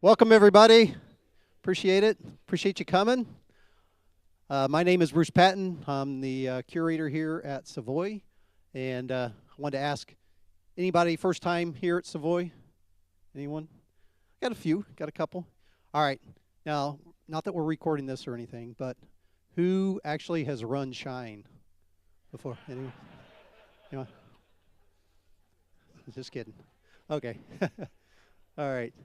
Welcome, everybody. Appreciate it. Appreciate you coming. My name is Bruce Patton. I'm the curator here at Savoy. And I wanted to ask anybody first time here at Savoy? Anyone? Got a few, got a couple. All right. Now, not that we're recording this or anything, but who actually has run Shine before? Anyone? Anyone? Just kidding. Okay. All right.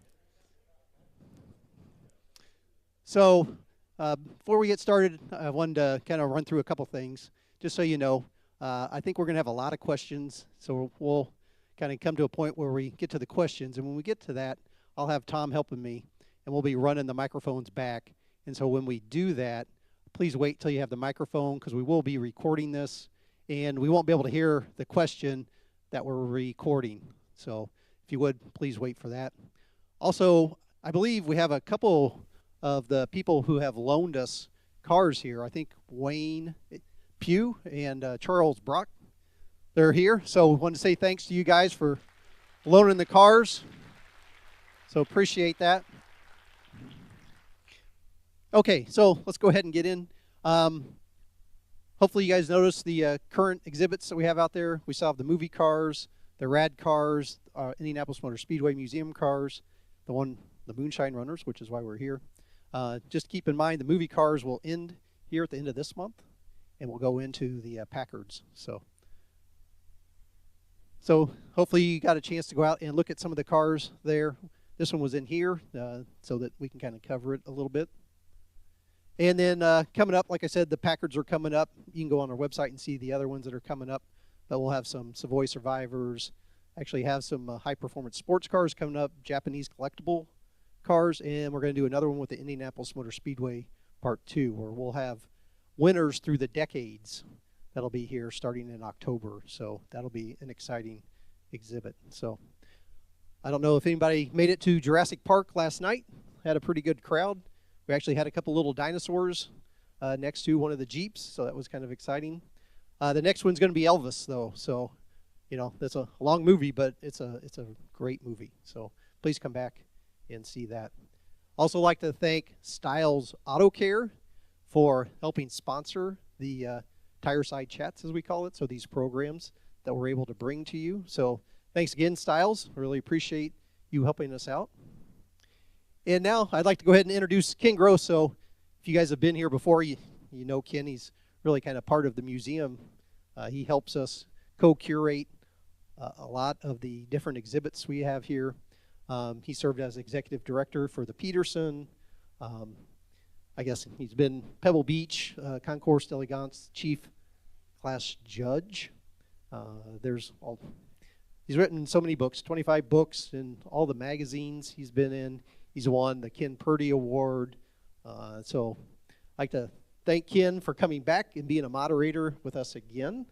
So, before we get started, I wanted to kind of run through a couple things, just so you know. I think we're going to have a lot of questions, so we'll kind of come to a point where we get to the questions, and when we get to that, I'll have Tom helping me, and we'll be running the microphones back. And so when we do that, please wait till you have the microphone, because we will be recording this, and we won't be able to hear the question that we're recording. So if you would, please wait for that. Also, I believe we have a couple of the people who have loaned us cars here. I think Wayne Pugh and Charles Brock, they're here. So we want to say thanks to you guys for loaning the cars. So appreciate that. Okay, so let's go ahead and get in. Hopefully you guys noticed the current exhibits that we have out there. We still have the movie cars, the rad cars, Indianapolis Motor Speedway Museum cars, the Moonshine Runners, which is why we're here. Just keep in mind the movie cars will end here at the end of this month, and we'll go into the Packards. So hopefully you got a chance to go out and look at some of the cars there. This one was in here so that we can kind of cover it a little bit. And then coming up, like I said, the Packards are coming up. You can go on our website and see the other ones that are coming up. But we'll have some Savoy Survivors, actually have some high-performance sports cars coming up, Japanese collectible cars, and we're going to do another one with the Indianapolis Motor Speedway Part 2, where we'll have winners through the decades that'll be here starting in October. So that'll be an exciting exhibit. So I don't know if anybody made it to Jurassic Park last night. Had a pretty good crowd. We actually had a couple little dinosaurs next to one of the Jeeps, so that was kind of exciting. The next one's going to be Elvis, though. So, you know, that's a long movie, but it's a great movie. So please come back and see that. Also like to thank Styles Auto Care for helping sponsor the Tire Side Chats, as we call it, so these programs that we're able to bring to you. So thanks again, Styles. I really appreciate you helping us out. And now I'd like to go ahead and introduce Ken Grosso. If you guys have been here before, you know Ken. He's really kind of part of the museum. He helps us co-curate a lot of the different exhibits we have here. He served as executive director for the Peterson. I guess he's been Pebble Beach, Concours d'Elegance chief class judge. He's written so many books, 25 books in all the magazines he's been in. He's won the Ken Purdy Award. So I'd like to thank Ken for coming back and being a moderator with us again.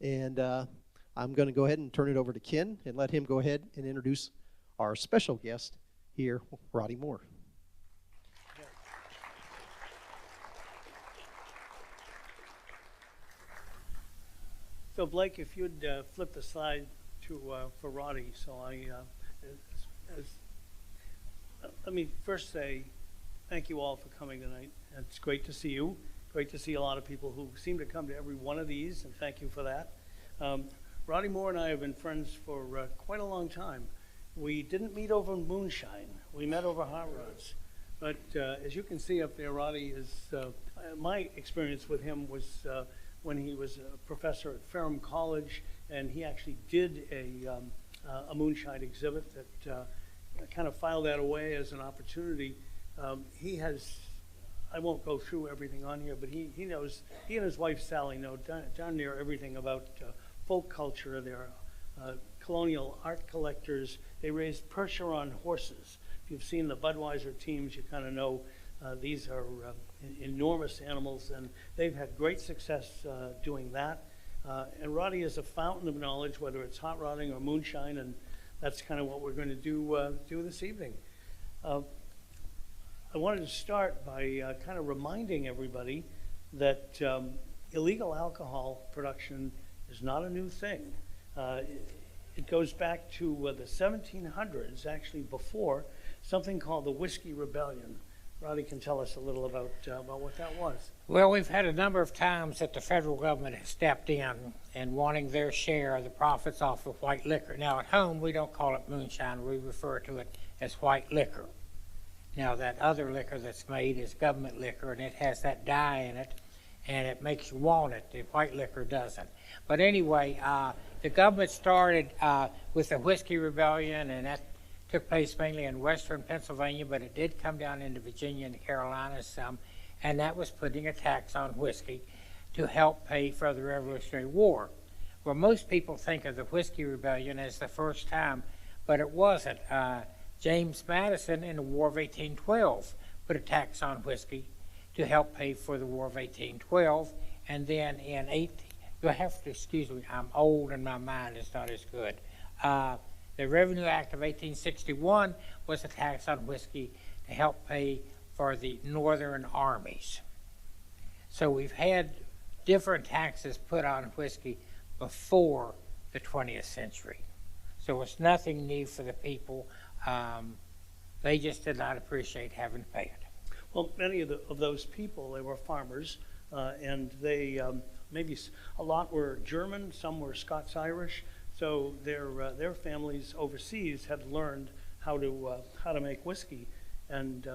And I'm going to go ahead and turn it over to Ken and let him go ahead and introduce our special guest here, Roddy Moore. So Blake, if you'd flip the slide for Roddy, so let me first say thank you all for coming tonight. It's great to see you. Great to see a lot of people who seem to come to every one of these, and thank you for that. Roddy Moore and I have been friends for quite a long time. We didn't meet over moonshine. We met over hot rods. But as you can see up there, Roddy is, my experience with him was when he was a professor at Ferrum College, and he actually did a moonshine exhibit that kind of filed that away as an opportunity. He has, I won't go through everything on here, but he knows, he and his wife Sally know darn near everything about folk culture. They're colonial art collectors. They raise Percheron horses. If you've seen the Budweiser teams, you kind of know these are enormous animals, and they've had great success doing that. And Roddy is a fountain of knowledge, whether it's hot rodding or moonshine, and that's kind of what we're going to do this evening. I wanted to start by kind of reminding everybody that illegal alcohol production is not a new thing. it goes back to the 1700s, actually before, something called the Whiskey Rebellion. Roddy can tell us a little about what that was. Well, we've had a number of times that the federal government has stepped in and wanting their share of the profits off of white liquor. Now, at home, we don't call it moonshine. We refer to it as white liquor. Now, that other liquor that's made is government liquor, and it has that dye in it, and it makes you want it. The white liquor doesn't. But anyway, the government started with the Whiskey Rebellion, and that took place mainly in western Pennsylvania, but it did come down into Virginia and the Carolinas some, and that was putting a tax on whiskey to help pay for the Revolutionary War. Well, most people think of the Whiskey Rebellion as the first time, but it wasn't. James Madison in the War of 1812 put a tax on whiskey to help pay for the War of 1812, and then you'll have to excuse me, I'm old and my mind is not as good. The Revenue Act of 1861 was a tax on whiskey to help pay for the northern armies. So we've had different taxes put on whiskey before the 20th century. So it's nothing new for the people. They just did not appreciate having to pay it. Well, many of those people, they were farmers, and they maybe a lot were German, some were Scots-Irish. So their families overseas had learned how to make whiskey, and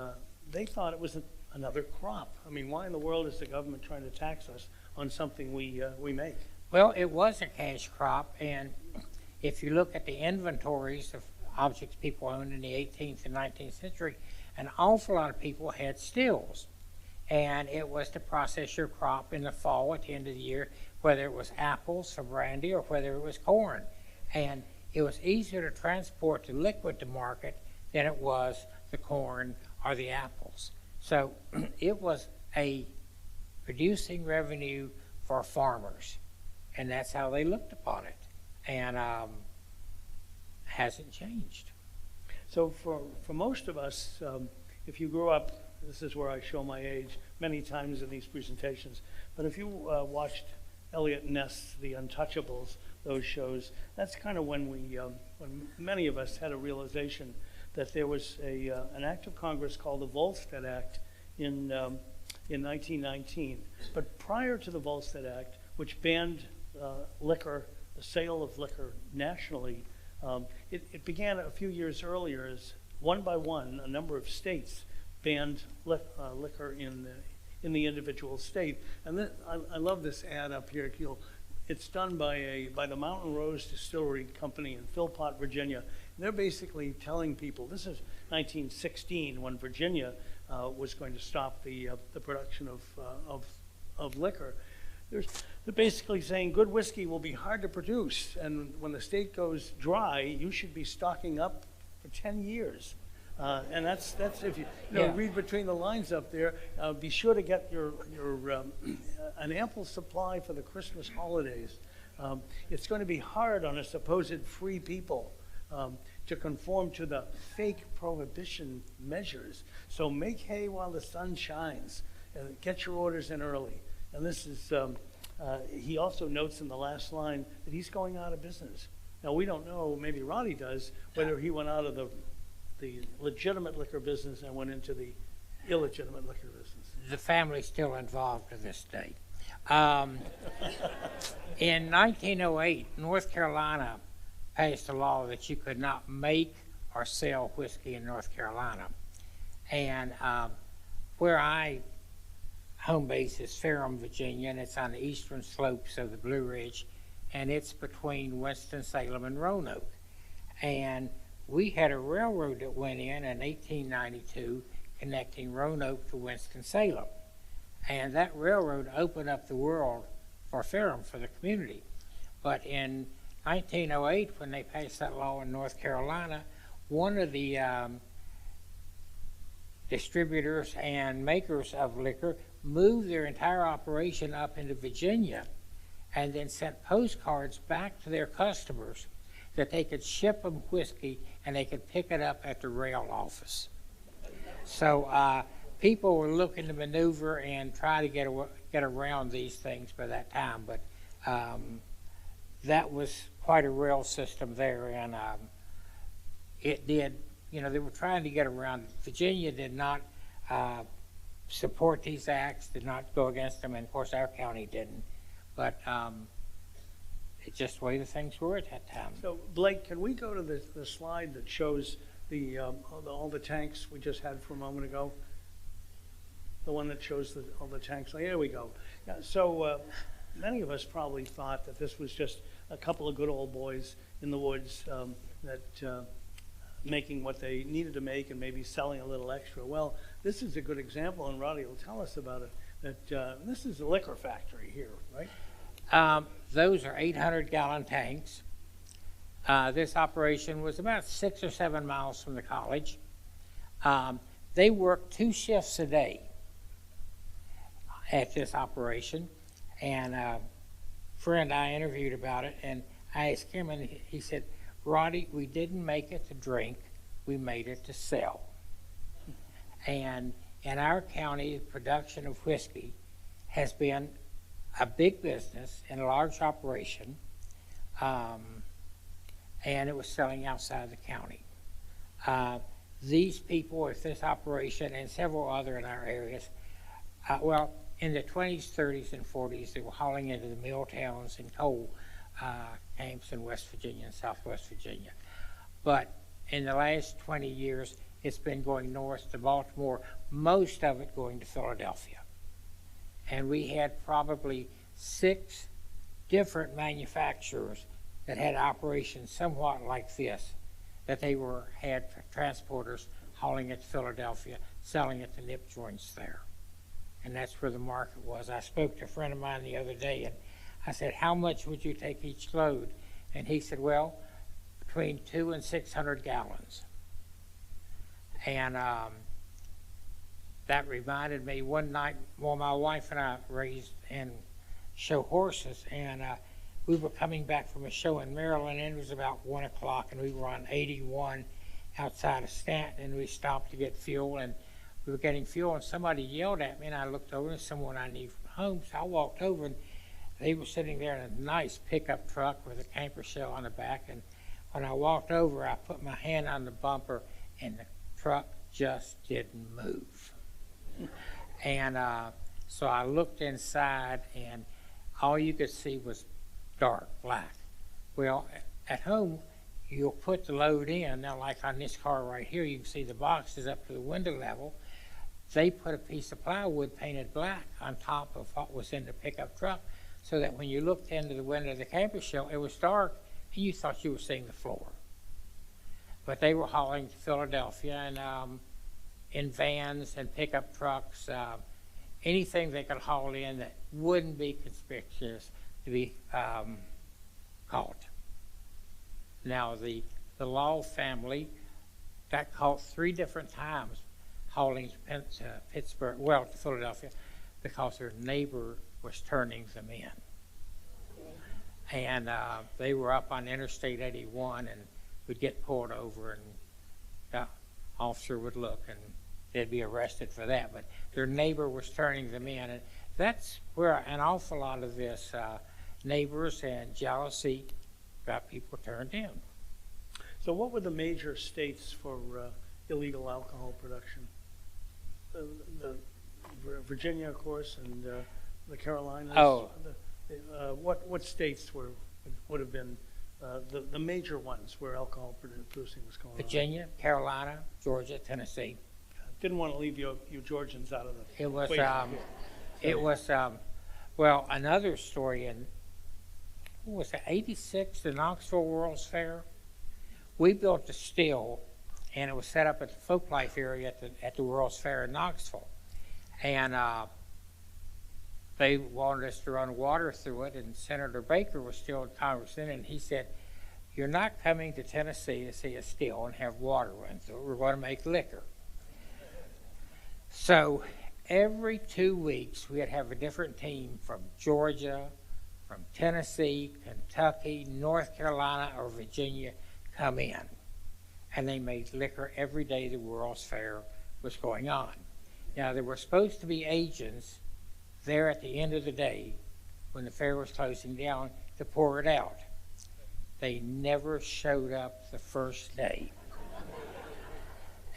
they thought it was another crop. I mean, why in the world is the government trying to tax us on something we make? Well, it was a cash crop, and if you look at the inventories of objects people owned in the 18th and 19th century, an awful lot of people had stills, and it was to process your crop in the fall at the end of the year, whether it was apples for brandy or whether it was corn. And it was easier to transport the liquid to market than it was the corn or the apples. So it was a producing revenue for farmers, and that's how they looked upon it, and hasn't changed. So for most of us, if you grew up, this is where I show my age many times in these presentations, but if you watched Elliot Ness' The Untouchables, those shows, that's kind of when when many of us had a realization that there was an act of Congress called the Volstead Act in 1919. But prior to the Volstead Act, which banned liquor, the sale of liquor nationally, it began a few years earlier as one by one, a number of states banned liquor in the individual state. And I love this ad up here. It's done by the Mountain Rose Distillery Company in Philpott, Virginia. And they're basically telling people, this is 1916 when Virginia was going to stop the production of liquor. They're basically saying good whiskey will be hard to produce, and when the state goes dry, you should be stocking up for 10 years. And that's if you read between the lines up there. Be sure to get your an ample supply for the Christmas holidays. It's going to be hard on a supposed free people to conform to the fake prohibition measures. So make hay while the sun shines, and get your orders in early. And this is he also notes in the last line that he's going out of business. Now we don't know. Maybe Roddy does whether he went out of the legitimate liquor business and went into the illegitimate liquor business. The family's still involved to this day. In 1908, North Carolina passed a law that you could not make or sell whiskey in North Carolina. And where I home base is Ferrum, Virginia, and it's on the eastern slopes of the Blue Ridge, and it's between Winston-Salem and Roanoke. And we had a railroad that went in 1892 connecting Roanoke to Winston-Salem. And that railroad opened up the world for Ferrum, for the community. But in 1908, when they passed that law in North Carolina, one of the distributors and makers of liquor moved their entire operation up into Virginia and then sent postcards back to their customers that they could ship them whiskey and they could pick it up at the rail office. So people were looking to maneuver and try to get around these things by that time, but that was quite a rail system there, and it did, you know, they were trying to get around. Virginia did not support these acts, did not go against them, and of course our county didn't. But it's just the way the things were at that time. So Blake, can we go to the slide that shows all the tanks we just had for a moment ago? The one that shows all the tanks. There we go. Yeah, so many of us probably thought that this was just a couple of good old boys in the woods that making what they needed to make and maybe selling a little extra. Well, this is a good example, and Roddy will tell us about it, that this is a liquor factory here, right? Those are 800-gallon tanks. This operation was about 6 or 7 miles from the college. They worked 2 shifts a day at this operation, and a friend I interviewed about it, and I asked him, and he said, Roddy, we didn't make it to drink, we made it to sell. And in our county, production of whiskey has been a big business and a large operation, and it was selling outside the county. These people with this operation and several other in our areas, well, in the 20s, 30s, and 40s, they were hauling into the mill towns and coal camps in West Virginia and Southwest Virginia. But in the last 20 years, it's been going north to Baltimore, most of it going to Philadelphia. And we had probably 6 different manufacturers that had operations somewhat like this, that they had transporters hauling it to Philadelphia, selling it to nip joints there. And that's where the market was. I spoke to a friend of mine the other day, and I said, how much would you take each load? And he said, well, between 200 and 600 gallons. And that reminded me one night, well, my wife and I raised and show horses, and we were coming back from a show in Maryland, and it was about 1 o'clock, and we were on 81 outside of Stanton, and we stopped to get fuel, and we were getting fuel, and somebody yelled at me, and I looked over, and someone I knew from home, so I walked over, and they were sitting there in a nice pickup truck with a camper shell on the back, and when I walked over, I put my hand on the bumper, and the truck just didn't move. And so I looked inside, and all you could see was dark black. Well, at home, you'll put the load in. Now, like on this car right here, you can see the boxes up to the window level. They put a piece of plywood painted black on top of what was in the pickup truck, so that when you looked into the window of the camper shell, it was dark, and you thought you were seeing the floor. But they were hauling to Philadelphia, and in vans and pickup trucks, anything they could haul in that wouldn't be conspicuous to be caught. Now, the Law family got caught 3 different times hauling to Pittsburgh, well, to Philadelphia, because their neighbor was turning them in. And they were up on Interstate 81 and would get pulled over, and the officer would look, and they'd be arrested for that. But their neighbor was turning them in, and that's where an awful lot of this neighbors and jealousy got people turned in. So what were the major states for illegal alcohol production? Virginia, of course, and the Carolinas. Oh. What states would have been the major ones where alcohol producing was going on? Virginia, Carolina, Georgia, Tennessee. Didn't want to leave you Georgians out of the It was, equation. well, another story in, what was it, 86, the Knoxville World's Fair? We built a still, and it was set up at the Folklife area at the World's Fair in Knoxville. And they wanted us to run water through it, and Senator Baker was still in Congress then, and he said, you're not coming to Tennessee to see a still and have water run through it. We're going to make liquor. So every 2 weeks, we'd have a different team from Georgia, from Tennessee, Kentucky, North Carolina, or Virginia come in. And they made liquor every day the World's Fair was going on. Now, there were supposed to be agents there at the end of the day when the fair was closing down to pour it out. They never showed up the first day.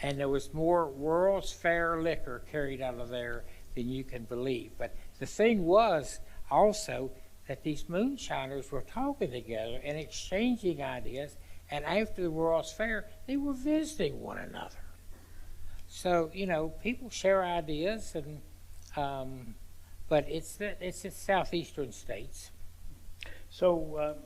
And there was more World's Fair liquor carried out of there than you can believe. But the thing was also that these moonshiners were talking together and exchanging ideas, and after the World's Fair, they were visiting one another. So, you know, people share ideas, and but it's the southeastern states. So,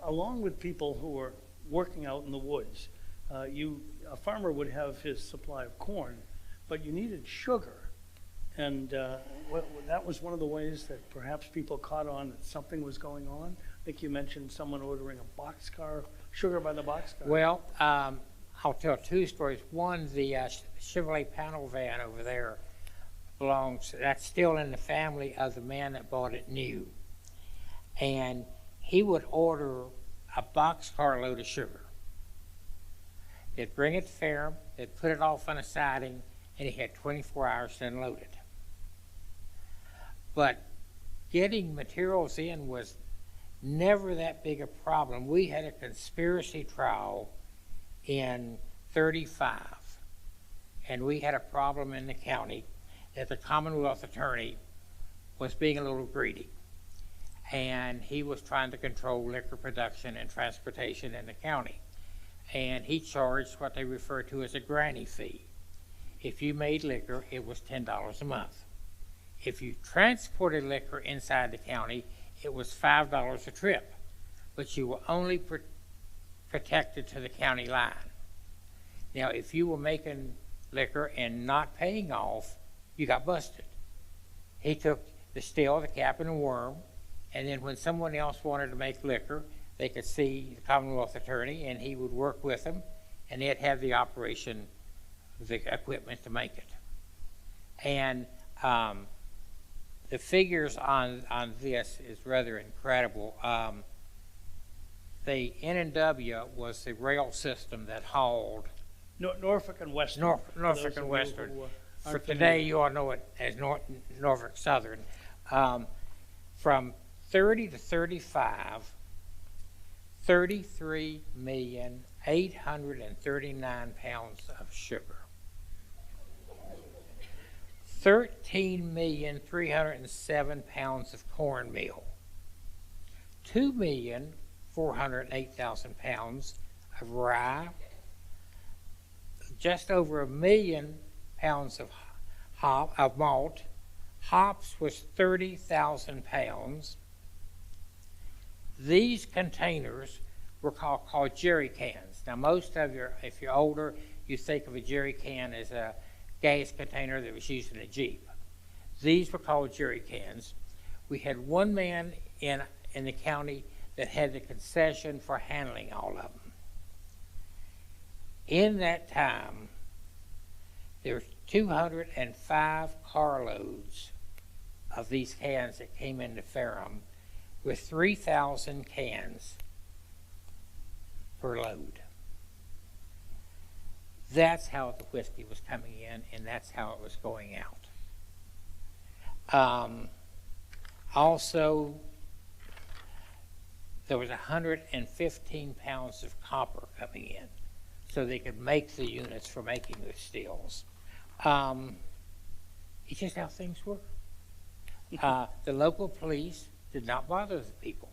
along with people who are working out in the woods, a farmer would have his supply of corn, but you needed sugar. And that was one of the ways that perhaps people caught on that something was going on. I think you mentioned someone ordering a boxcar, sugar by the boxcar. Well, I'll tell two stories. One, the Chevrolet panel van over there that's still in the family of the man that bought it new. And he would order a boxcar load of sugar. They'd bring it to Ferrum, they'd put it off on a siding, and he had 24 hours to unload it. But getting materials in was never that big a problem. We had a conspiracy trial in 35, and we had a problem in the county that the Commonwealth attorney was being a little greedy, and he was trying to control liquor production and transportation in the county, and he charged what they refer to as a granny fee. If you made liquor, it was $10 a month. If you transported liquor inside the county, it was $5 a trip, but you were only protected to the county line. Now, if you were making liquor and not paying off, you got busted. He took the still, the cap, and the worm, and then when someone else wanted to make liquor, they could see the Commonwealth attorney, and he would work with them, and they'd have the operation, the equipment to make it. And the figures on this is rather incredible. The N&W was the rail system that hauled Norfolk and Western. Norfolk and Western. For today, you all know it as Norfolk Southern. From 30 to 35, 33,839 pounds of sugar. 13,307 pounds of cornmeal. 2,408,000 pounds of rye. Just over 1 million pounds of malt. Hops was 30,000 pounds. These containers were called jerry cans. Now, most of you, if you're older, you think of a jerry can as a gas container that was used in a Jeep. These were called jerry cans. We had one man in the county that had the concession for handling all of them. In that time, there were 205 carloads of these cans that came into Ferrum with 3,000 cans per load. That's how the whiskey was coming in, and that's how it was going out. Also, there was 115 pounds of copper coming in, so they could make the units for making the stills. It's just how things were. The local police did not bother the people.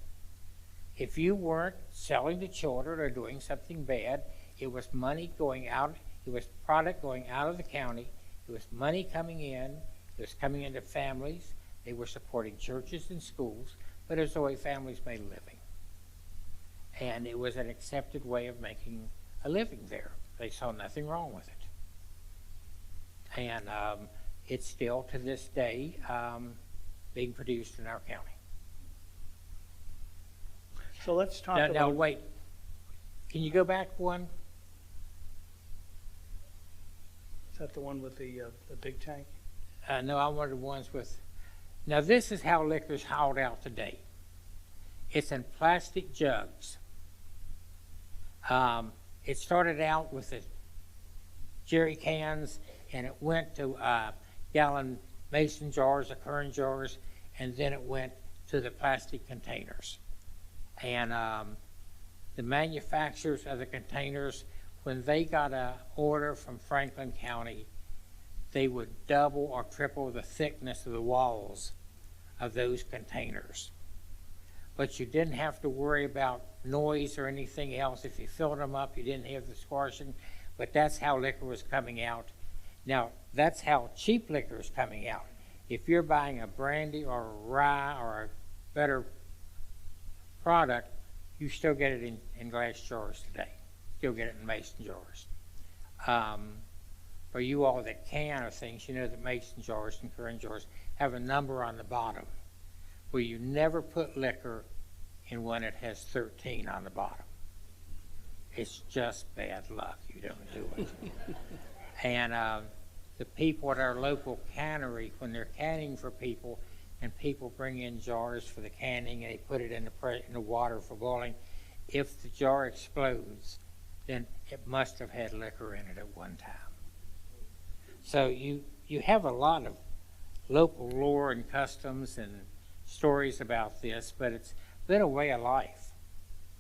If you weren't selling to children or doing something bad, it was money going out, it was product going out of the county, it was money coming in, it was coming into families, they were supporting churches and schools, but it was the way families made a living. And it was an accepted way of making a living there. They saw nothing wrong with it. And it's still, to this day, being produced in our county. So let's talk Now, about... wait. Can you go back one? Is that the one with the big tank? No, I wanted ones with... Now, this is how liquor's hauled out today. It's in plastic jugs. It started out with the jerry cans, and it went to gallon mason jars or Kern jars, and then it went to the plastic containers. And the manufacturers of the containers, when they got an order from Franklin County, they would double or triple the thickness of the walls of those containers. But you didn't have to worry about noise or anything else. If you filled them up, you didn't have the squashing, but that's how liquor was coming out. Now, that's how cheap liquor is coming out. If you're buying a brandy or a rye or a better product, you still get it in glass jars today. Still get it in mason jars. For you all that can of things, you know that mason jars and current jars have a number on the bottom where you never put liquor in one that has 13 on the bottom. It's just bad luck. You don't do it. And the people at our local cannery, when they're canning for people, and people bring in jars for the canning, and they put it in the water for boiling, if the jar explodes, then it must have had liquor in it at one time. So you have a lot of local lore and customs and stories about this, but it's been a way of life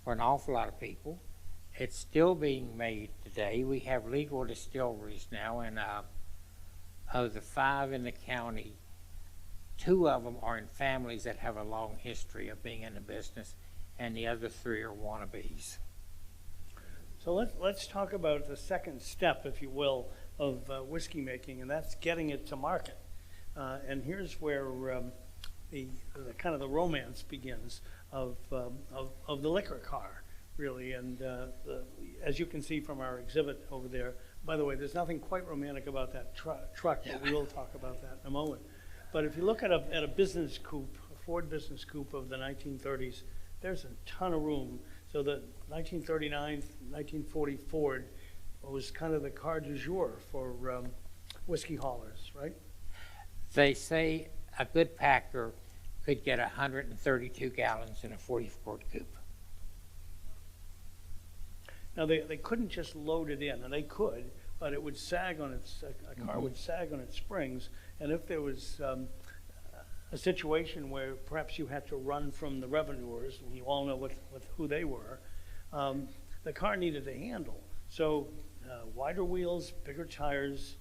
for an awful lot of people. It's still being made today. We have legal distilleries now, and of the 5 in the county, 2 of them are in families that have a long history of being in the business, and the other 3 are wannabes. So let's talk about the second step, if you will, of whiskey making, and that's getting it to market. And here's where the kind of the romance begins of the liquor car, really. And as you can see from our exhibit over there, by the way, there's nothing quite romantic about that truck, but we will talk about that in a moment. But if you look at a business coupe, a Ford business coupe of the 1930s, there's a ton of room. So the 1939, 1940 Ford was kind of the car du jour for whiskey haulers, right? They say a good packer could get 132 gallons in a 40 Ford coupe. Now they couldn't just load it in, and they could, but it would sag on its a car would sag on its springs, and if there was a situation where perhaps you had to run from the revenuers, and you all know who they were, the car needed a handle. So wider wheels, bigger tires,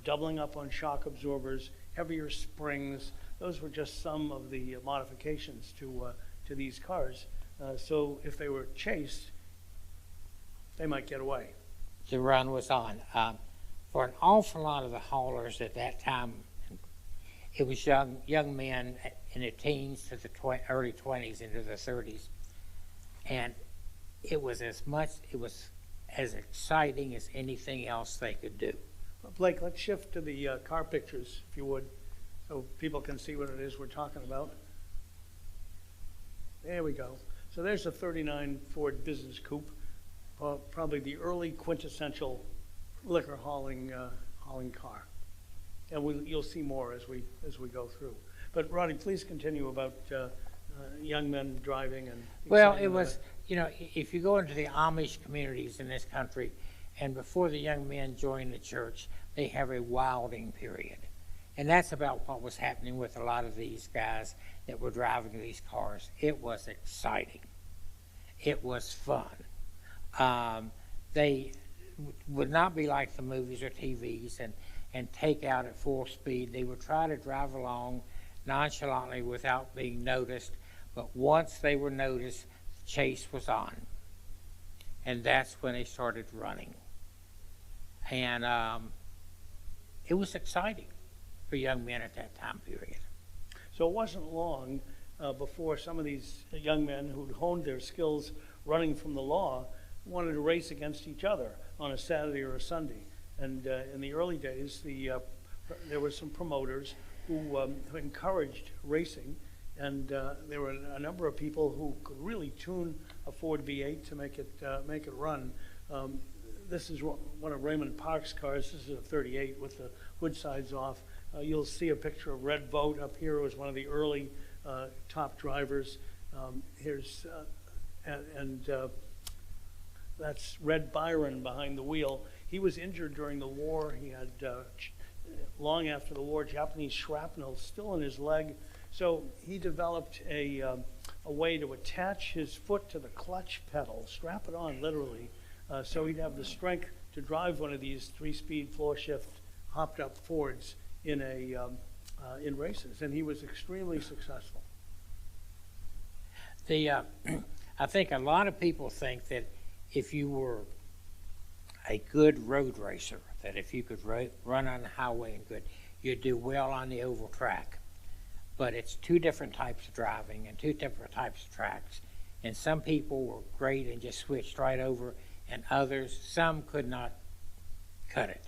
doubling up on shock absorbers, heavier springs. Those were just some of the modifications to these cars. So if they were chased, they might get away. The run was on. For an awful lot of the haulers at that time, it was young men in the teens to the early 20s into the 30s. And it was as exciting as anything else they could do. Blake, let's shift to the car pictures, if you would, so people can see what it is we're talking about. There we go. So there's a 39 Ford Business Coupe, probably the early quintessential liquor hauling car. And you'll see more as we go through. But Roddy, please continue about young men driving and. Well, it was, if you go into the Amish communities in this country, and before the young men join the church, they have a wilding period. And that's about what was happening with a lot of these guys that were driving these cars. It was exciting. It was fun. They would not be like the movies or TVs and take out at full speed. They would try to drive along nonchalantly without being noticed. But once they were noticed, the chase was on. And that's when they started running. And it was exciting for young men at that time period. So it wasn't long before some of these young men who'd honed their skills running from the law wanted to race against each other on a Saturday or a Sunday. And in the early days, there were some promoters who encouraged racing, and there were a number of people who could really tune a Ford V8 to make it run. This is one of Raymond Park's cars. This is a 38 with the hood sides off. You'll see a picture of Red Boat up here. It was one of the early top drivers. Here's that's Red Byron behind the wheel. He was injured during the war. He had, long after the war, Japanese shrapnel still in his leg. So he developed a a way to attach his foot to the clutch pedal, strap it on literally, so he'd have the strength to drive one of these 3-speed floor shift hopped up Fords in in races, and he was extremely successful. I think a lot of people think that if you were a good road racer, that if you could run on the highway and good, you'd do well on the oval track. But it's two different types of driving and two different types of tracks. And some people were great and just switched right over, and others, some could not cut it.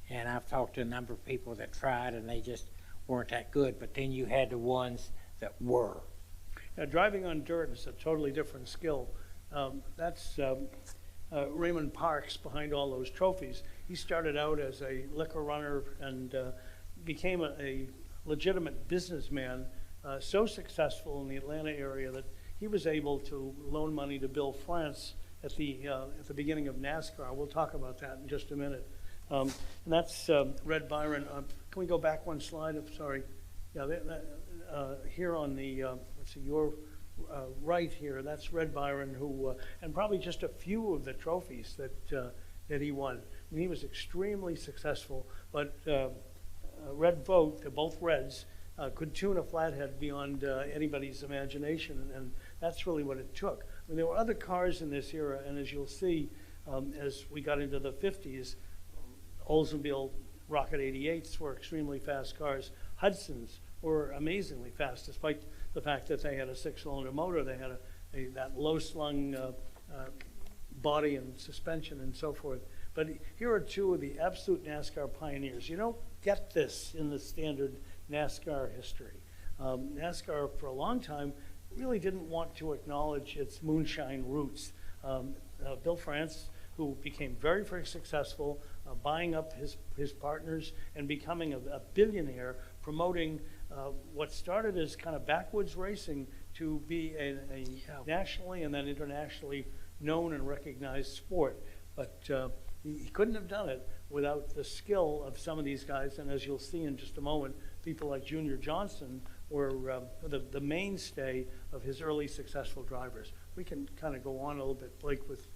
And I've talked to a number of people that tried and they just weren't that good. But then you had the ones that were. Now, driving on dirt is a totally different skill. That's Raymond Parks behind all those trophies. He started out as a liquor runner and became a legitimate businessman, so successful in the Atlanta area that he was able to loan money to Bill France at the beginning of NASCAR. We'll talk about that in just a minute. And that's Red Byron. Can we go back one slide? I'm sorry. Yeah, here on the, let's see, your right here, that's Red Byron, who, and probably just a few of the trophies that he won. I mean, he was extremely successful, but Red Vogt, both Reds, could tune a flathead beyond anybody's imagination, and that's really what it took. I mean, there were other cars in this era, and as you'll see, as we got into the 50s, Oldsmobile Rocket 88s were extremely fast cars. Hudsons were amazingly fast, despite the fact that they had a 6-cylinder motor. They had that low-slung body and suspension and so forth. But here are two of the absolute NASCAR pioneers. You don't get this in the standard NASCAR history. NASCAR, for a long time, really didn't want to acknowledge its moonshine roots. Bill France, who became very, very successful, buying up his partners and becoming a billionaire, promoting what started as kind of backwoods racing to be a nationally and then internationally known and recognized sport. But he couldn't have done it without the skill of some of these guys. And as you'll see in just a moment, people like Junior Johnson were the mainstay of his early successful drivers. We can kind of go on a little bit, Blake, with...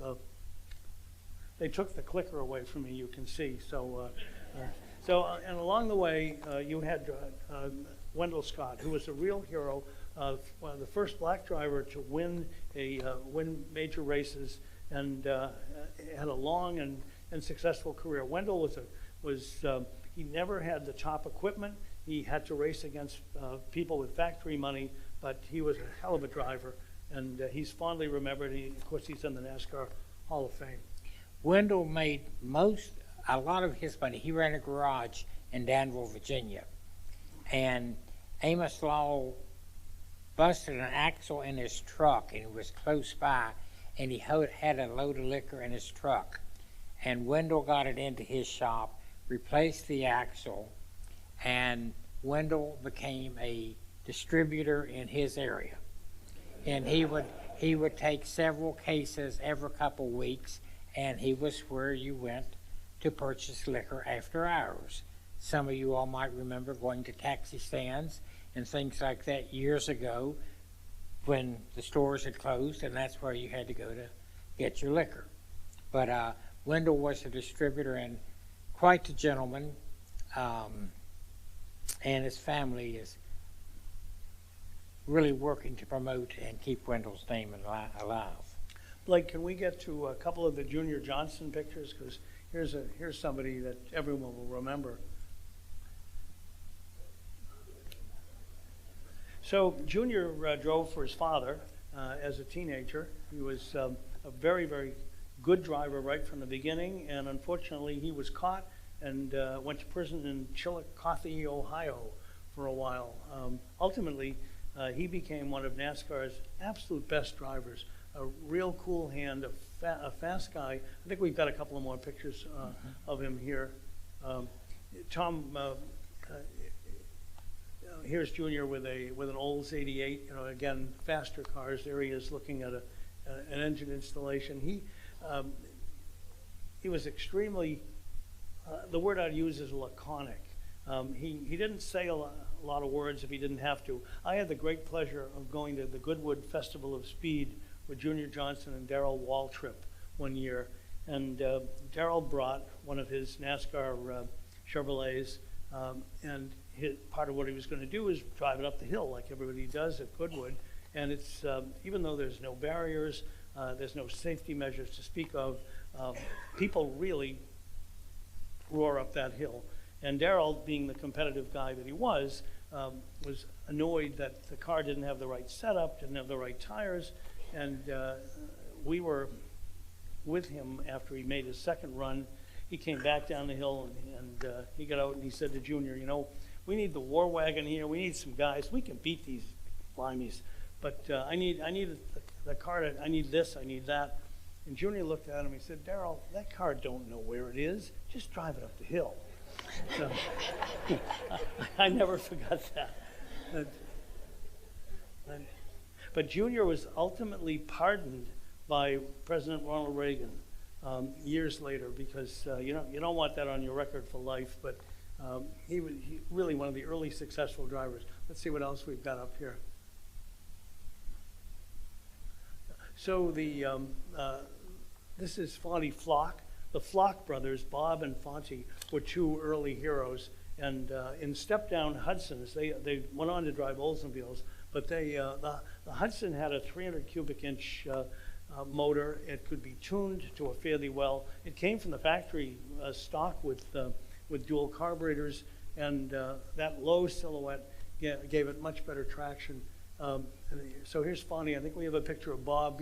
they took the clicker away from me, you can see. So, and along the way, you had Wendell Scott, who was a real hero, one of the first black driver to win major races, and had a long and successful career. Wendell he never had the top equipment. He had to race against people with factory money, but he was a hell of a driver, and he's fondly remembered. Of course, he's in the NASCAR Hall of Fame. Wendell made a lot of his money. He ran a garage in Danville, Virginia. And Amos Law busted an axle in his truck, and he was close by, and he had a load of liquor in his truck. And Wendell got it into his shop, replaced the axle, and Wendell became a distributor in his area. And he would take several cases every couple weeks, and he was where you went to purchase liquor after hours. Some of you all might remember going to taxi stands and things like that years ago when the stores had closed, and that's where you had to go to get your liquor. But Wendell was a distributor and quite the gentleman, and his family is really working to promote and keep Wendell's name alive. Blake, can we get to a couple of the Junior Johnson pictures? Because here's somebody that everyone will remember. So Junior drove for his father as a teenager. He was a very, very good driver right from the beginning, and unfortunately he was caught and went to prison in Chillicothe, Ohio for a while. Ultimately, he became one of NASCAR's absolute best drivers. A real cool hand, a fast guy. I think we've got a couple of more pictures of him here. Tom, here's Junior with an Olds 88. Again, faster cars. There he is looking at an engine installation. He was extremely. The word I'd use is laconic. He didn't say a lot of words if he didn't have to. I had the great pleasure of going to the Goodwood Festival of Speed with Junior Johnson and Darrell Waltrip one year. And Darrell brought one of his NASCAR Chevrolets, and part of what he was going to do is drive it up the hill like everybody does at Goodwood. And it's, even though there's no barriers, there's no safety measures to speak of, people really roar up that hill. And Darrell, being the competitive guy that he was annoyed that the car didn't have the right setup, didn't have the right tires, and we were with him after he made his second run. He came back down the hill, and he got out and he said to Junior, you know, we need the war wagon here. We need some guys. We can beat these limeys, but I need the car. I need this. I need that. And Junior looked at him. He said, Darrell, that car don't know where it is. Just drive it up the hill. So I never forgot that. But Junior was ultimately pardoned by President Ronald Reagan years later, because you don't want that on your record for life. But he was really one of the early successful drivers. Let's see what else we've got up here. So this is Fonty Flock. The Flock brothers, Bob and Fonty, were two early heroes. And in step-down Hudsons, they went on to drive Oldsmobiles, but the Hudson had a 300 cubic inch motor. It could be tuned to a fairly well. It came from the factory stock with dual carburetors, and that low silhouette gave it much better traction. So here's Fonty. I think we have a picture of Bob,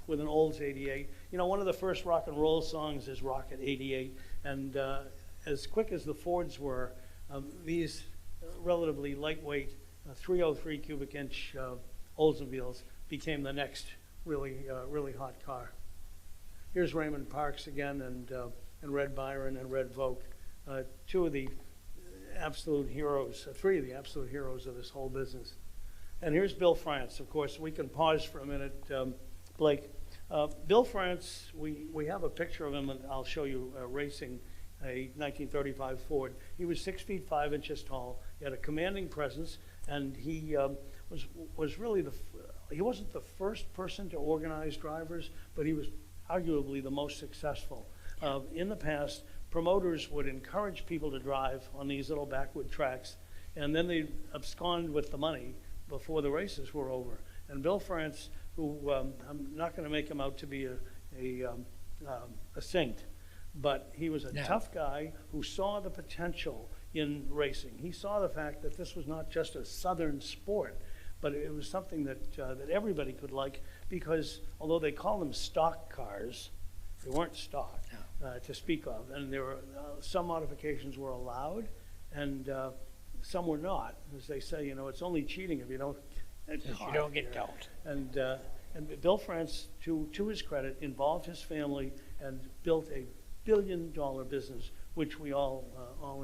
with an Olds 88. You know, one of the first rock and roll songs is Rocket 88, and as quick as the Fords were, these relatively lightweight 303 cubic inch Oldsmobiles became the next really hot car. Here's Raymond Parks again, and Red Byron and Red Vogt, two of the absolute heroes, three of the absolute heroes of this whole business. And here's Bill France. Of course, we can pause for a minute, Blake. Bill France, we have a picture of him, and I'll show you racing a 1935 Ford. He was 6 feet 5 inches tall. He had a commanding presence, and he was really he wasn't the first person to organize drivers, but he was arguably the most successful. In the past, promoters would encourage people to drive on these little backwood tracks, and then they'd abscond with the money before the races were over. And Bill France, who I'm not going to make him out to be a saint, but he was a tough guy who saw the potential in racing. He saw the fact that this was not just a southern sport, but it was something that that everybody could like, because although they call them stock cars, they weren't stock to speak of, and there were some modifications were allowed, and some were not. As they say, it's only cheating if you don't get caught. And Bill France, to his credit, involved his family and built a billion-dollar business, which we all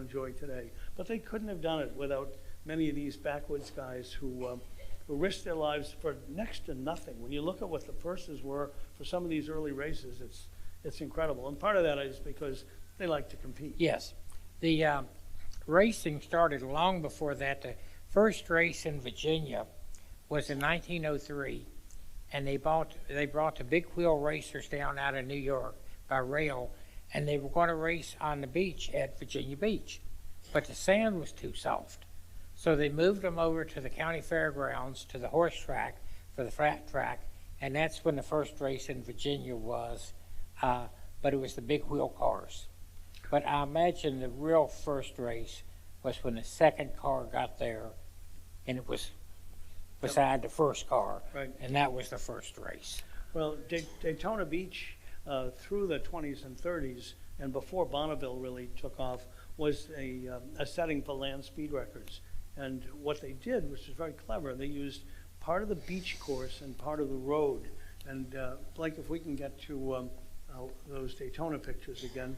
enjoy today. But they couldn't have done it without many of these backwoods guys who risked their lives for next to nothing. When you look at what the purses were for some of these early races, it's incredible. And part of that is because they like to compete. Yes. The racing started long before that. The first race in Virginia was in 1903, and they brought the big wheel racers down out of New York by rail, and they were going to race on the beach at Virginia Beach, but the sand was too soft. So they moved them over to the county fairgrounds, to the horse track for the flat track, and that's when the first race in Virginia was, but it was the big wheel cars. But I imagine the real first race was when the second car got there, and it was beside the first car, Right. and that was the first race. Well, Daytona Beach, through the 20s and 30s, and before Bonneville really took off, was a setting for land speed records. And what they did, which was very clever, they used part of the beach course and part of the road. And Blake, if we can get to those Daytona pictures again.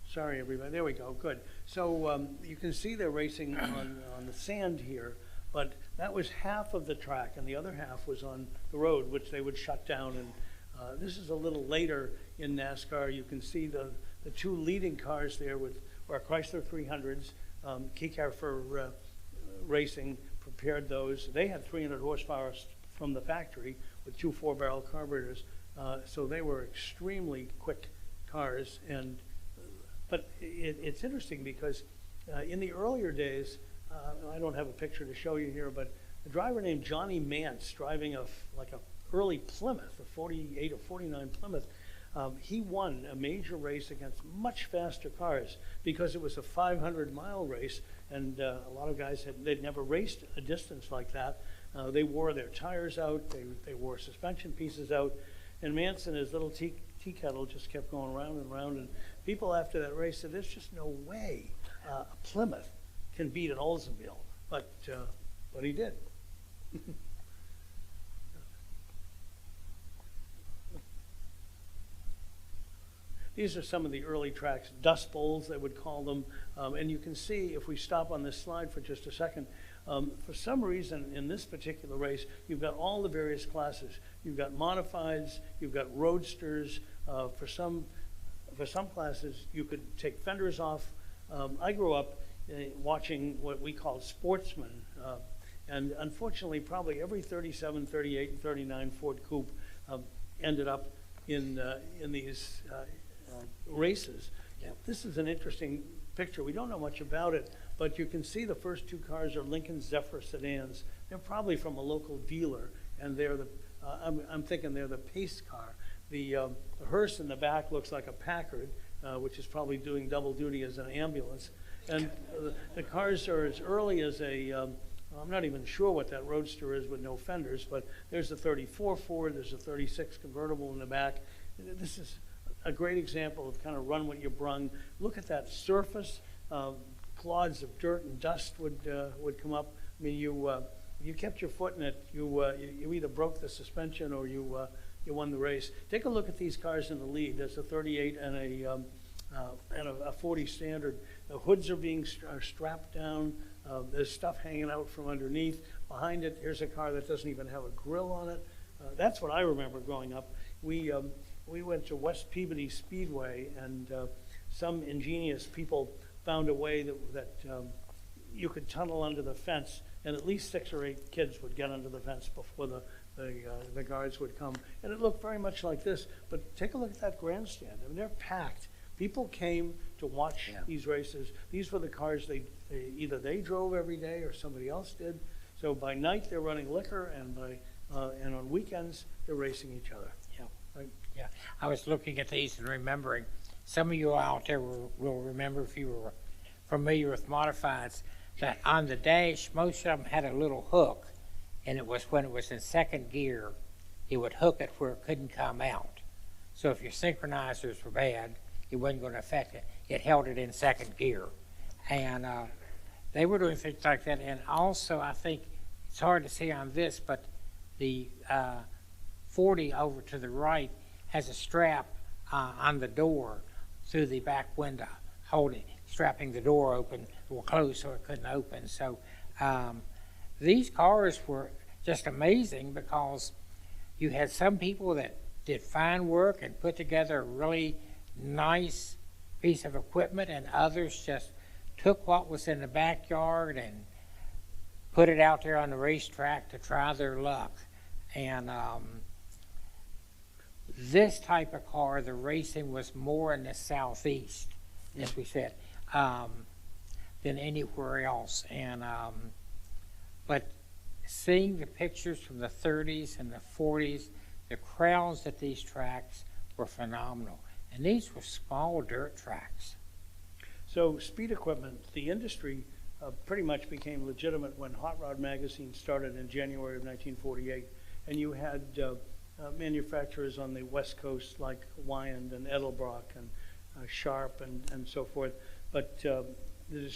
Sorry, everybody. There we go. Good. So you can see they're racing on the sand here, but that was half of the track, and the other half was on the road, which they would shut down. And this is a little later in NASCAR. You can see the two leading cars there with our Chrysler 300s. Keycar for Racing prepared those. They had 300 horsepower from the factory with 2 4-barrel carburetors. So they were extremely quick cars. But it's interesting because in the earlier days, I don't have a picture to show you here, but a driver named Johnny Mance driving like a early Plymouth, a 48 or 49 Plymouth, he won a major race against much faster cars because it was a 500-mile race, and a lot of guys they'd never raced a distance like that. They wore their tires out, they wore suspension pieces out, and Mance and his little tea kettle just kept going round and round, and people after that race said, there's just no way a Plymouth can beat an Oldsmobile, but he did. These are some of the early tracks, dust bowls, they would call them. And you can see, if we stop on this slide for just a second, for some reason in this particular race, you've got all the various classes. You've got modifieds, you've got roadsters. For some classes, you could take fenders off. I grew up watching what we call sportsmen. And unfortunately, probably every 37, 38, and 39 Ford Coupe ended up in these races. Yeah. This is an interesting picture. We don't know much about it, but you can see the first 2 cars are Lincoln Zephyr sedans. They're probably from a local dealer, and they're I'm thinking they're the pace car. The hearse in the back looks like a Packard, which is probably doing double duty as an ambulance. And the cars are as early as I'm not even sure what that roadster is with no fenders, but there's a 34 Ford, there's a 36 convertible in the back. This is a great example of kind of run what you brung. Look at that surface. Clods of dirt and dust would come up. I mean, you kept your foot in it. You either broke the suspension or you won the race. Take a look at these cars in the lead. There's a 38 and a 40 Standard. The hoods are strapped down. There's stuff hanging out from underneath. Behind it, here's a car that doesn't even have a grill on it. That's what I remember growing up. We went to West Peabody Speedway, and some ingenious people found a way that you could tunnel under the fence, and at least 6 or 8 kids would get under the fence before the guards would come. And it looked very much like this, but take a look at that grandstand. I mean, they're packed. People came to watch these races. These were the cars either they drove every day or somebody else did. So by night they're running liquor, and on weekends they're racing each other. Yeah. Right? Yeah. I was looking at these and remembering. Some of you out there will remember, if you were familiar with modifieds, that on the dash most of them had a little hook, and it was when it was in second gear, it would hook it where it couldn't come out. So if your synchronizers were bad, it wasn't going to affect it. It held it in second gear. And they were doing things like that. And also, I think it's hard to see on this, but the 40 over to the right has a strap on the door through the back window, strapping the door open or closed so it couldn't open. So these cars were just amazing because you had some people that did fine work and put together a really nice piece of equipment, and others just took what was in the backyard and put it out there on the racetrack to try their luck. And this type of car, the racing was more in the southeast, as we said, than anywhere else. And but seeing the pictures from the 30s and the 40s, the crowds at these tracks were phenomenal. And these were small dirt tracks. So speed equipment, the industry pretty much became legitimate when Hot Rod Magazine started in January of 1948. And you had manufacturers on the West Coast like Wyand and Edelbrock and Sharp and so forth. But the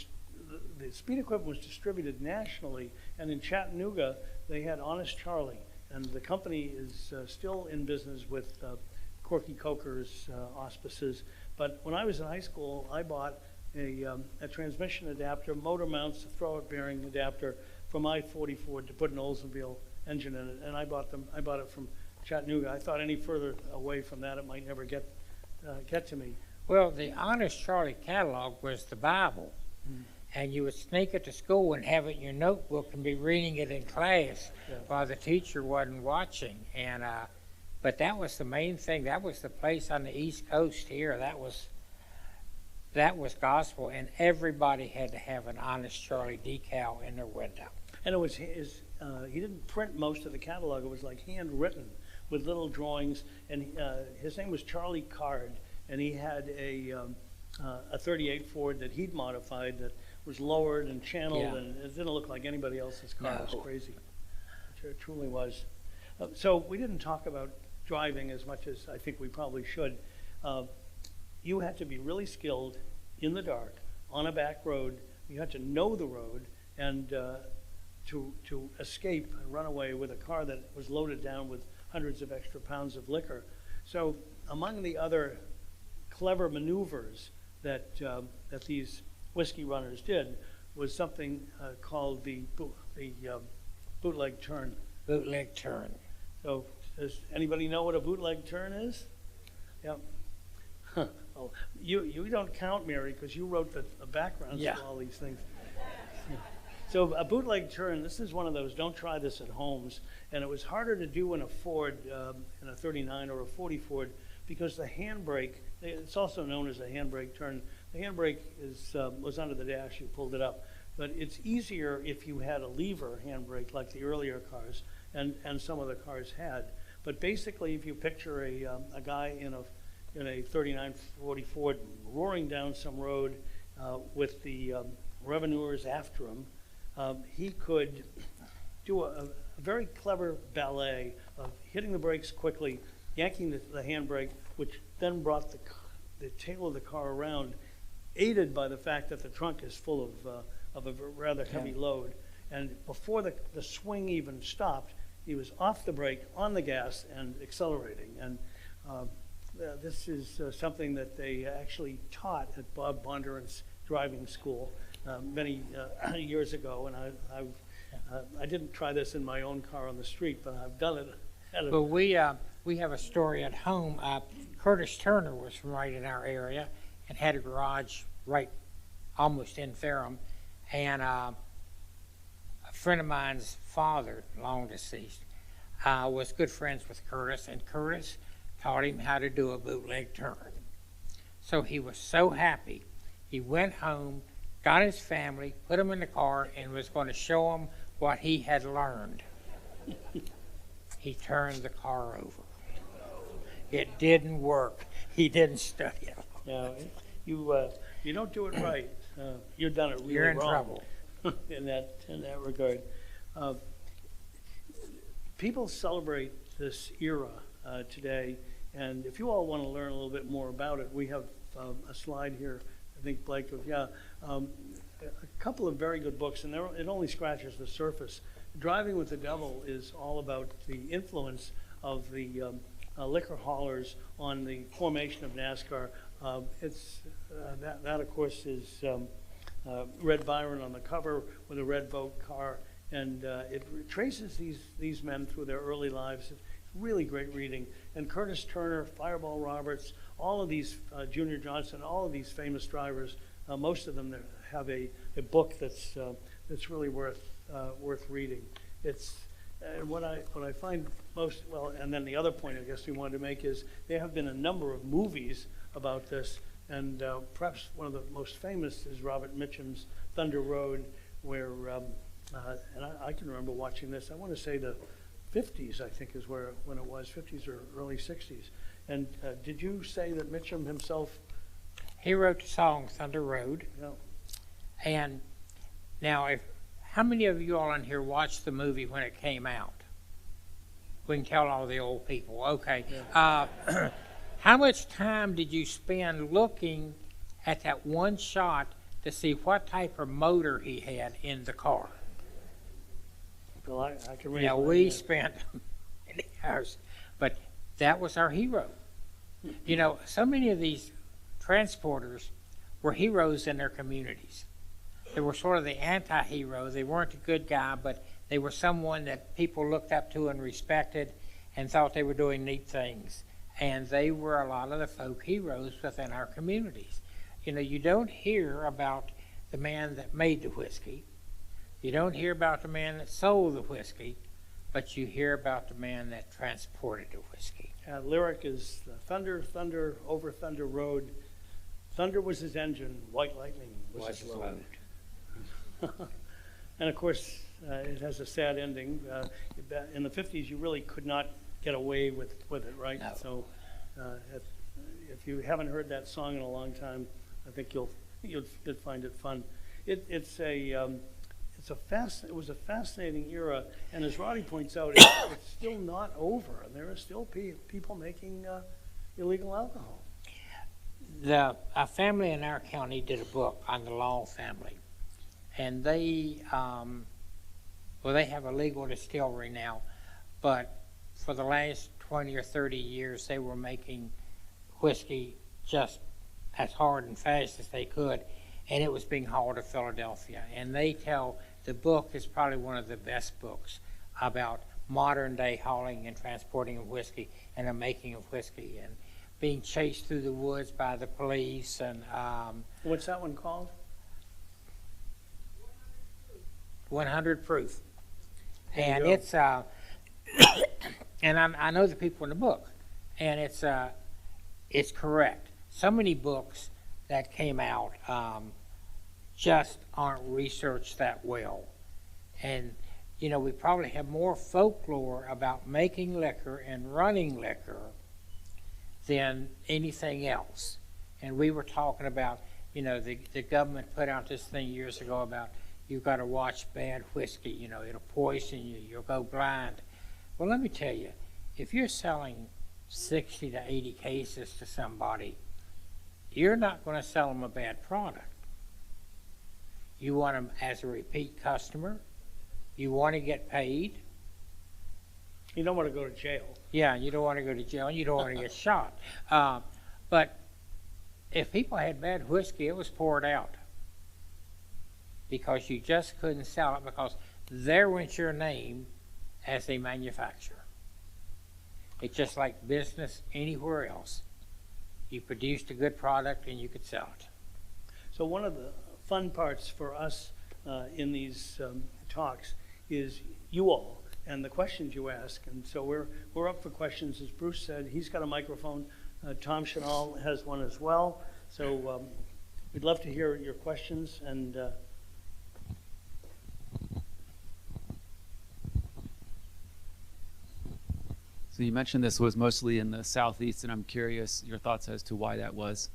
speed equipment was distributed nationally. And in Chattanooga, they had Honest Charlie. And the company is still in business with Corky Coker's auspices. But when I was in high school, I bought a transmission adapter, motor mounts, a throw-out bearing adapter for my 44 to put an Oldsmobile engine in it, and I bought it from Chattanooga. I thought any further away from that, it might never get to me. Well, the Honest Charlie catalog was the Bible. And you would sneak it to school and have it in your notebook and be reading it in class while the teacher wasn't watching. And but that was the main thing. That was the place on the East Coast here. That was gospel, and everybody had to have an Honest Charlie decal in their window. And it was he didn't print most of the catalog. It was like handwritten with little drawings. And his name was Charlie Card, and he had a 38 Ford that he'd modified that was lowered and channeled, and it didn't look like anybody else's car. It was crazy. It truly was. So we didn't talk about driving as much as I think we probably should. You had to be really skilled in the dark on a back road. You had to know the road, and to escape and run away with a car that was loaded down with hundreds of extra pounds of liquor. So among the other clever maneuvers that these whiskey runners did was something called the bootleg turn. Bootleg turn. So does anybody know what a bootleg turn is? Yeah. Oh, you don't count, Mary, because you wrote the backgrounds to all these things. Yeah. So a bootleg turn, this is one of those, don't try this at homes. And it was harder to do in a Ford, in a 39 or a 40 Ford, because the handbrake, it's also known as a handbrake turn. The handbrake was under the dash, you pulled it up. But it's easier if you had a lever handbrake like the earlier cars, and some of the cars had. But basically, if you picture a guy in a 39, 40 Ford roaring down some road with the revenuers after him, he could do a very clever ballet of hitting the brakes quickly, yanking the handbrake, which then brought the tail of the car around, aided by the fact that the trunk is full of a rather heavy load. And before the swing even stopped, he was off the brake, on the gas, and accelerating. And this is something that they actually taught at Bob Bondurant's driving school many years ago. And I didn't try this in my own car on the street, but I've done it. Well, we have a story at home. Curtis Turner was from right in our area and had a garage right almost in Ferrum. And a friend of mine's father, long deceased, was good friends with Curtis, and Curtis taught him how to do a bootleg turn. So he was so happy. He went home, got his family, put them in the car, and was going to show them what he had learned. He turned the car over. It didn't work. He didn't study it. Yeah, you don't do it right. You've done it really You're in wrong trouble. in that regard. People celebrate this era today, and if you all want to learn a little bit more about it, we have a slide here. I think Blake was, a couple of very good books, and it only scratches the surface. Driving with the Devil is all about the influence of the liquor haulers on the formation of NASCAR. That of course is Red Byron on the cover with a red Vogue car, and it traces these men through their early lives. It's really great reading. And Curtis Turner, Fireball Roberts, all of these, Junior Johnson, all of these famous drivers, most of them have a book that's really worth reading. It's what I find most, well, and then the other point I guess we wanted to make is there have been a number of movies about this, and perhaps one of the most famous is Robert Mitchum's Thunder Road, where, and I can remember watching this, I want to say the 50s, I think is when it was, 50s or early 60s. And did you say that Mitchum himself? He wrote the song Thunder Road. Yeah. And now, how many of you all in here watched the movie when it came out? We can tell all the old people. Okay. Yeah. How much time did you spend looking at that one shot to see what type of motor he had in the car? Well, I can read. Now, we spent many hours, but that was our hero. You know, so many of these transporters were heroes in their communities. They were sort of the anti-hero. They weren't a good guy, but they were someone that people looked up to and respected and thought they were doing neat things. And they were a lot of the folk heroes within our communities. You know, you don't hear about the man that made the whiskey. You don't hear about the man that sold the whiskey, but you hear about the man that transported the whiskey. Lyric is thunder, thunder, over Thunder Road. Thunder was his engine, white lightning was his load. And of course, it has a sad ending. In the 50s, you really could not get away with it, right? No. So if you haven't heard that song in a long time, I think you'll find it fun. It was a fascinating era, and as Roddy points out, it's still not over. There are still people making illegal alcohol. A family in our county did a book on the Law family, and they have a legal distillery now, but for the last 20 or 30 years, they were making whiskey just as hard and fast as they could, and it was being hauled to Philadelphia. And they tell the book is probably one of the best books about modern day hauling and transporting of whiskey and the making of whiskey and being chased through the woods by the police. And What's that one called? 100 Proof. There you And go. it's and I know the people in the book, and it's correct. So many books that came out just aren't researched that well. And, you know, we probably have more folklore about making liquor and running liquor than anything else. And we were talking about, you know, the government put out this thing years ago about you've got to watch bad whiskey, you know, it'll poison you, you'll go blind. Well, let me tell you, if you're selling 60 to 80 cases to somebody, you're not going to sell them a bad product. You want them as a repeat customer. You want to get paid. You don't want to go to jail. Yeah, you don't want to go to jail, and you don't want to get shot. But if people had bad whiskey, it was poured out because you just couldn't sell it because there went your name as a manufacturer. It's just like business anywhere else. You produced a good product and you could sell it. So one of the fun parts for us in these talks is you all and the questions you ask. And so we're up for questions. As Bruce said, he's got a microphone. Tom Chanel has one as well. So we'd love to hear your questions. And So you mentioned this was mostly in the Southeast, and I'm curious your thoughts as to why that was.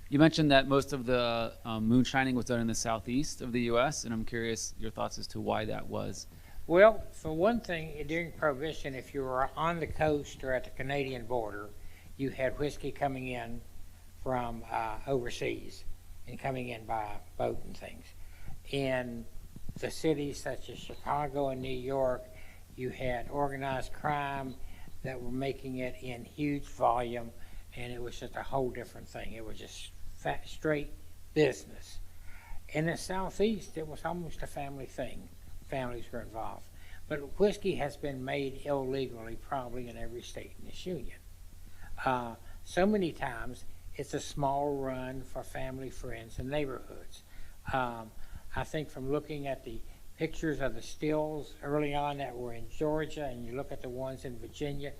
You mentioned that most of the moonshining was done in the Southeast of the U.S., and I'm curious your thoughts as to why that was. Well, for one thing, during Prohibition, if you were on the coast or at the Canadian border, you had whiskey coming in from overseas and coming in by boat and things. In the cities such as Chicago and New York, you had organized crime that were making it in huge volume, and it was just a whole different thing. It was just straight business. In the Southeast, it was almost a family thing. Families were involved. But whiskey has been made illegally probably in every state in this union. So many times, it's a small run for family, friends, and neighborhoods. I think from looking at the pictures of the stills early on that were in Georgia, and you look at the ones in Virginia,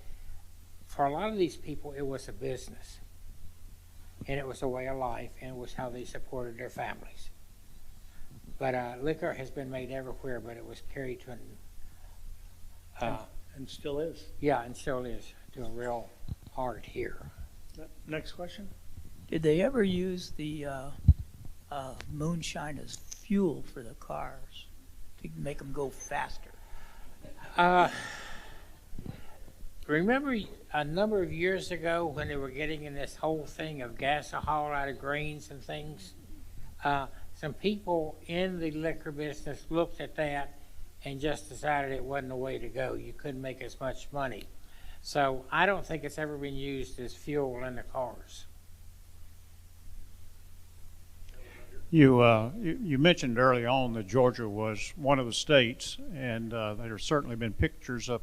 for a lot of these people, it was a business. And it was a way of life, and it was how they supported their families. But liquor has been made everywhere, but it was carried to and still is. yeah, and still is, to a real art here. Next question. Did they ever use the moonshine as fuel for the cars to make them go faster? Remember a number of years ago when they were getting in this whole thing of gasohol out of grains and things? Some people in the liquor business looked at that and just decided it wasn't the way to go. You couldn't make as much money. So I don't think it's ever been used as fuel in the cars. You mentioned early on that Georgia was one of the states, and there's certainly been pictures up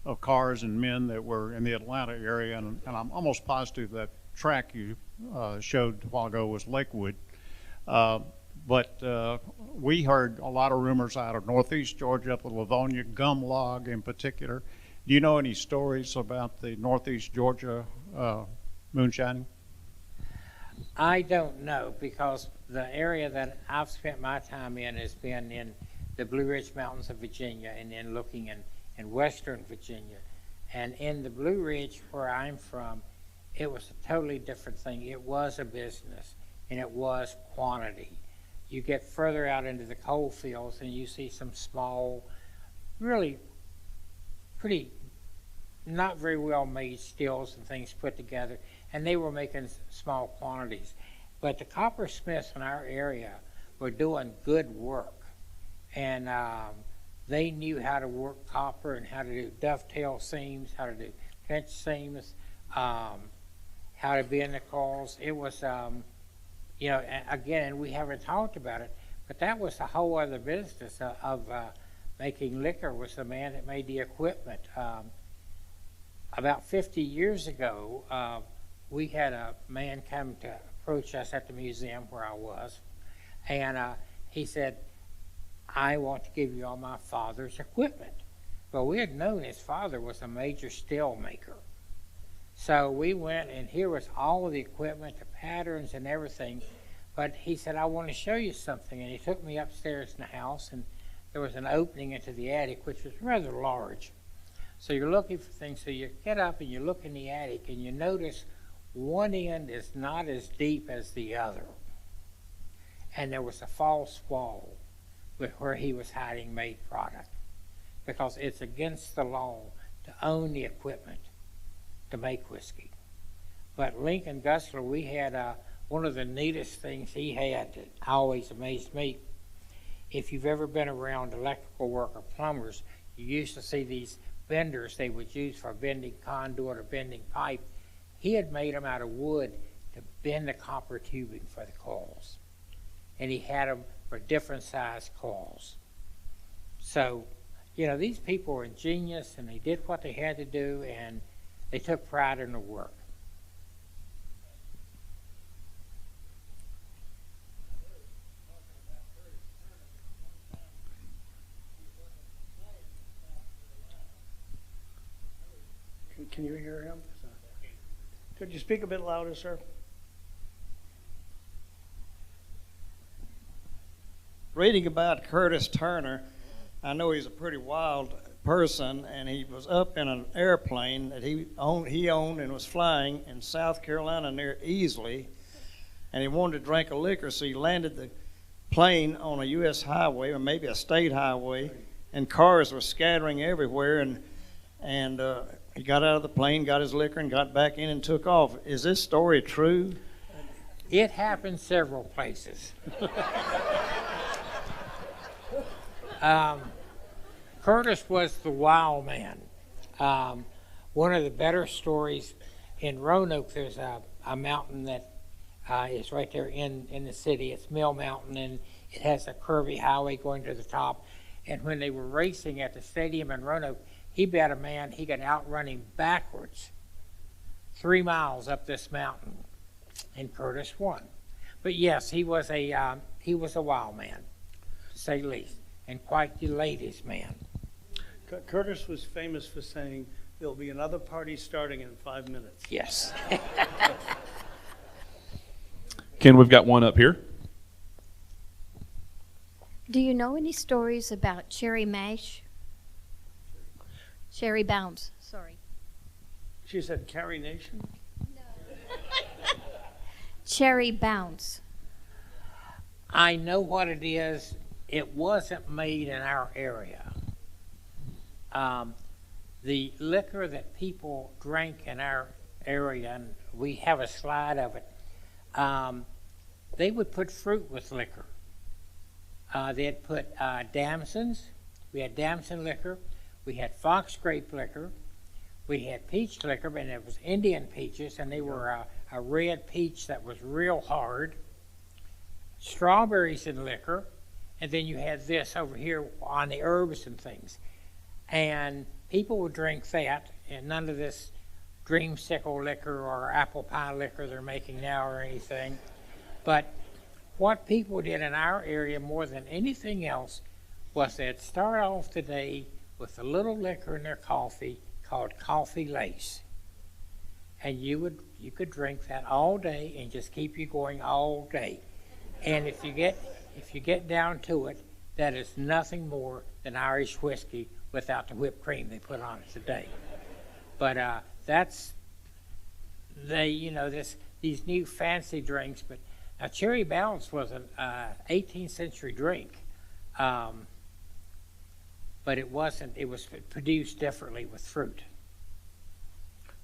of cars and men that were in the Atlanta area, and I'm almost positive that track you showed a while ago was Lakewood. But we heard a lot of rumors out of Northeast Georgia, up at Livonia, gum log in particular. Do you know any stories about the Northeast Georgia moonshining? I don't know, because the area that I've spent my time in has been in the Blue Ridge Mountains of Virginia, and then looking in western Virginia. And in the Blue Ridge, where I'm from, it was a totally different thing. It was a business, and it was quantity. You get further out into the coal fields and you see some small, really pretty, not very well made stills and things put together, and they were making small quantities. But the coppersmiths in our area were doing good work, and they knew how to work copper and how to do dovetail seams, how to do trench seams, how to bend the coils. It was, you know, again, we haven't talked about it, but that was a whole other business of making liquor, was the man that made the equipment. About 50 years ago, we had a man come to approach us at the museum where I was, and he said, I want to give you all my father's equipment. Well, we had known his father was a major still maker. So we went, and here was all of the equipment, the patterns and everything. But he said, I want to show you something. And he took me upstairs in the house, and there was an opening into the attic, which was rather large. So you're looking for things. So you get up and you look in the attic, and you notice one end is not as deep as the other. And there was a false wall with where he was hiding made product, because it's against the law to own the equipment to make whiskey. But Lincoln Gusler, we had one of the neatest things he had that always amazed me. If you've ever been around electrical work or plumbers, you used to see these benders they would use for bending conduit or bending pipe. He had made them out of wood to bend the copper tubing for the coils. And he had them for different size coils. So, you know, these people were ingenious, and they did what they had to do, and they took pride in the work. Can you hear him? Could you speak a bit louder, sir? Reading about Curtis Turner, I know he's a pretty wild person, and he was up in an airplane that he owned and was flying in South Carolina near Easley, and he wanted to drink a liquor, so he landed the plane on a U.S. highway, or maybe a state highway, and cars were scattering everywhere, and he got out of the plane, got his liquor, and got back in and took off. Is this story true? It happened several places. Curtis was the wild man. One of the better stories in Roanoke, there's a mountain that is right there in the city. It's Mill Mountain, and it has a curvy highway going to the top. And when they were racing at the stadium in Roanoke, he bet a man he could outrun him backwards 3 miles up this mountain, and Curtis won. But yes, he was a wild man, to say the least, and quite the ladies' man. Curtis was famous for saying, there'll be another party starting in 5 minutes. Yes. Ken, we've got one up here. Do you know any stories about cherry mash? Cherry bounce, sorry. She said, Carrie Nation? Cherry bounce. I know what it is. It wasn't made in our area. The liquor that people drank in our area, and we have a slide of it, they would put fruit with liquor. They'd put damsons. We had damson liquor. We had fox grape liquor. We had peach liquor, and it was Indian peaches, and they were a red peach that was real hard. Strawberries in liquor. And then you had this over here on the herbs and things. And people would drink that, and none of this dreamsicle liquor or apple pie liquor they're making now or anything. But what people did in our area more than anything else was they'd start off the day with a little liquor in their coffee called coffee lace. And you could drink that all day and just keep you going all day. And if you get down to it, that is nothing more than Irish whiskey without the whipped cream they put on it today. But that's these new fancy drinks. But now Cherry Bounce was an 18th century drink, but it wasn't. It was produced differently with fruit.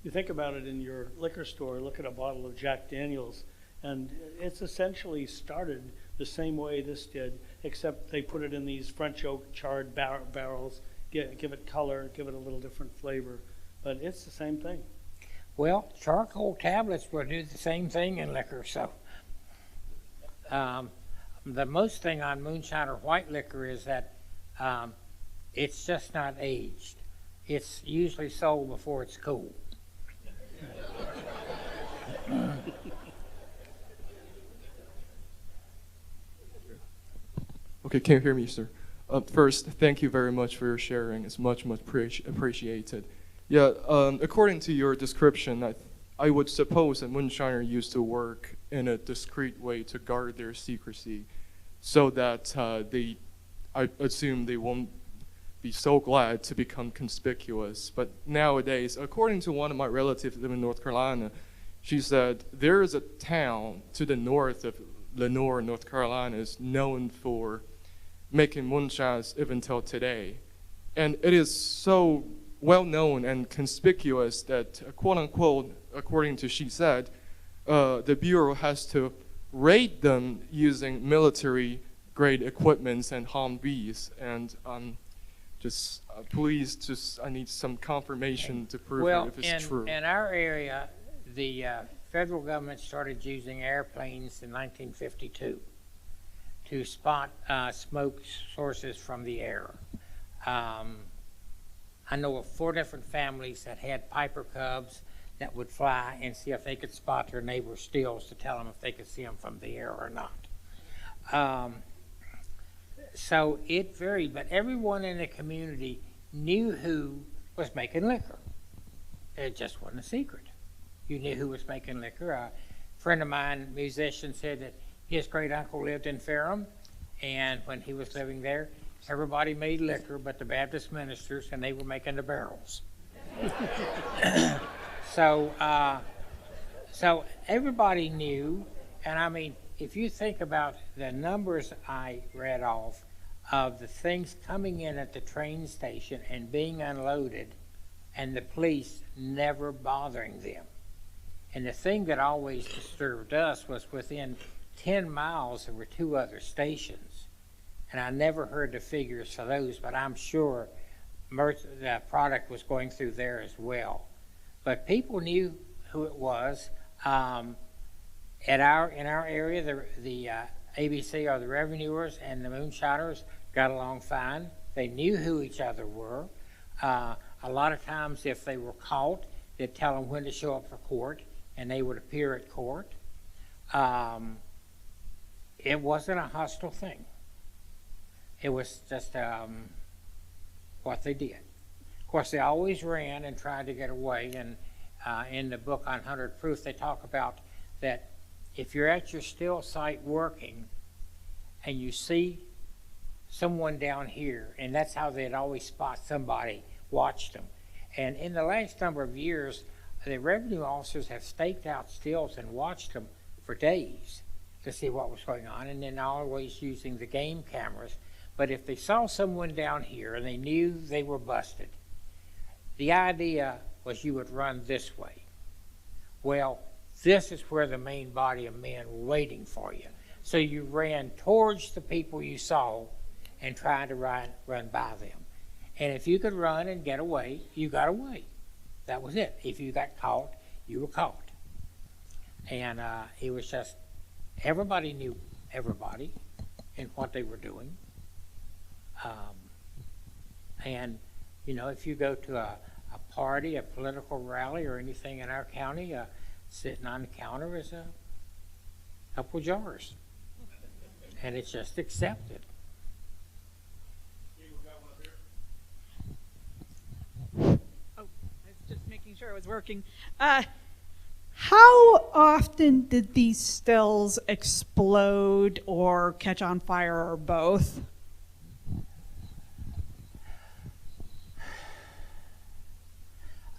You think about it in your liquor store, look at a bottle of Jack Daniels, and it's essentially started the same way this did, except they put it in these French oak charred barrels, give it color, give it a little different flavor, but it's the same thing. Well, charcoal tablets will do the same thing in liquor, so. The most thing on moonshine or white liquor is that it's just not aged. It's usually sold before it's cool. Okay, can you hear me, sir? First, thank you very much for your sharing. It's much appreciated. Yeah, according to your description, I would suppose that moonshiner used to work in a discreet way to guard their secrecy, so that I assume they won't be so glad to become conspicuous. But nowadays, according to one of my relatives living in North Carolina, she said there is a town to the north of Lenoir, North Carolina, is known for making moonshines even till today. And it is so well known and conspicuous that, quote unquote, according to she said, the Bureau has to raid them using military grade equipments and Humvees. And please, I need some confirmation to prove it if it's true. In our area, the federal government started using airplanes in 1952 to spot smoke sources from the air. I know of 4 different families that had Piper Cubs that would fly and see if they could spot their neighbor's stills to tell them if they could see them from the air or not. So it varied, but everyone in the community knew who was making liquor. It just wasn't a secret. You knew who was making liquor. A friend of mine, musician, said that his great uncle lived in Ferrum, and when he was living there, everybody made liquor but the Baptist ministers, and they were making the barrels. So everybody knew, and I mean, if you think about the numbers I read off of the things coming in at the train station and being unloaded, and the police never bothering them. And the thing that always disturbed us was within 10 miles there were 2 other stations. And I never heard the figures for those, but I'm sure the product was going through there as well. But people knew who it was. In our area, the ABC, or the revenuers, and the moonshiners got along fine. They knew who each other were. A lot of times, if they were caught, they'd tell them when to show up for court, and they would appear at court. It wasn't a hostile thing. It was just what they did. Of course, they always ran and tried to get away, and in the book on 100 Proof, they talk about that if you're at your still site working and you see someone down here, and that's how they'd always spot somebody, watch them. And in the last number of years, the revenue officers have staked out stills and watched them for days to see what was going on, and then always using the game cameras. But if they saw someone down here and they knew they were busted, the idea was you would run this way. Well, this is where the main body of men were waiting for you. So you ran towards the people you saw and tried to run by them. And if you could run and get away, you got away. That was it. If you got caught, you were caught. And it was just, everybody knew everybody and what they were doing. And You know, if you go to a party, a political rally, or anything in our county, sitting on the counter is a couple jars. And it's just accepted. Oh, I was just making sure it was working. How often did these stills explode or catch on fire or both?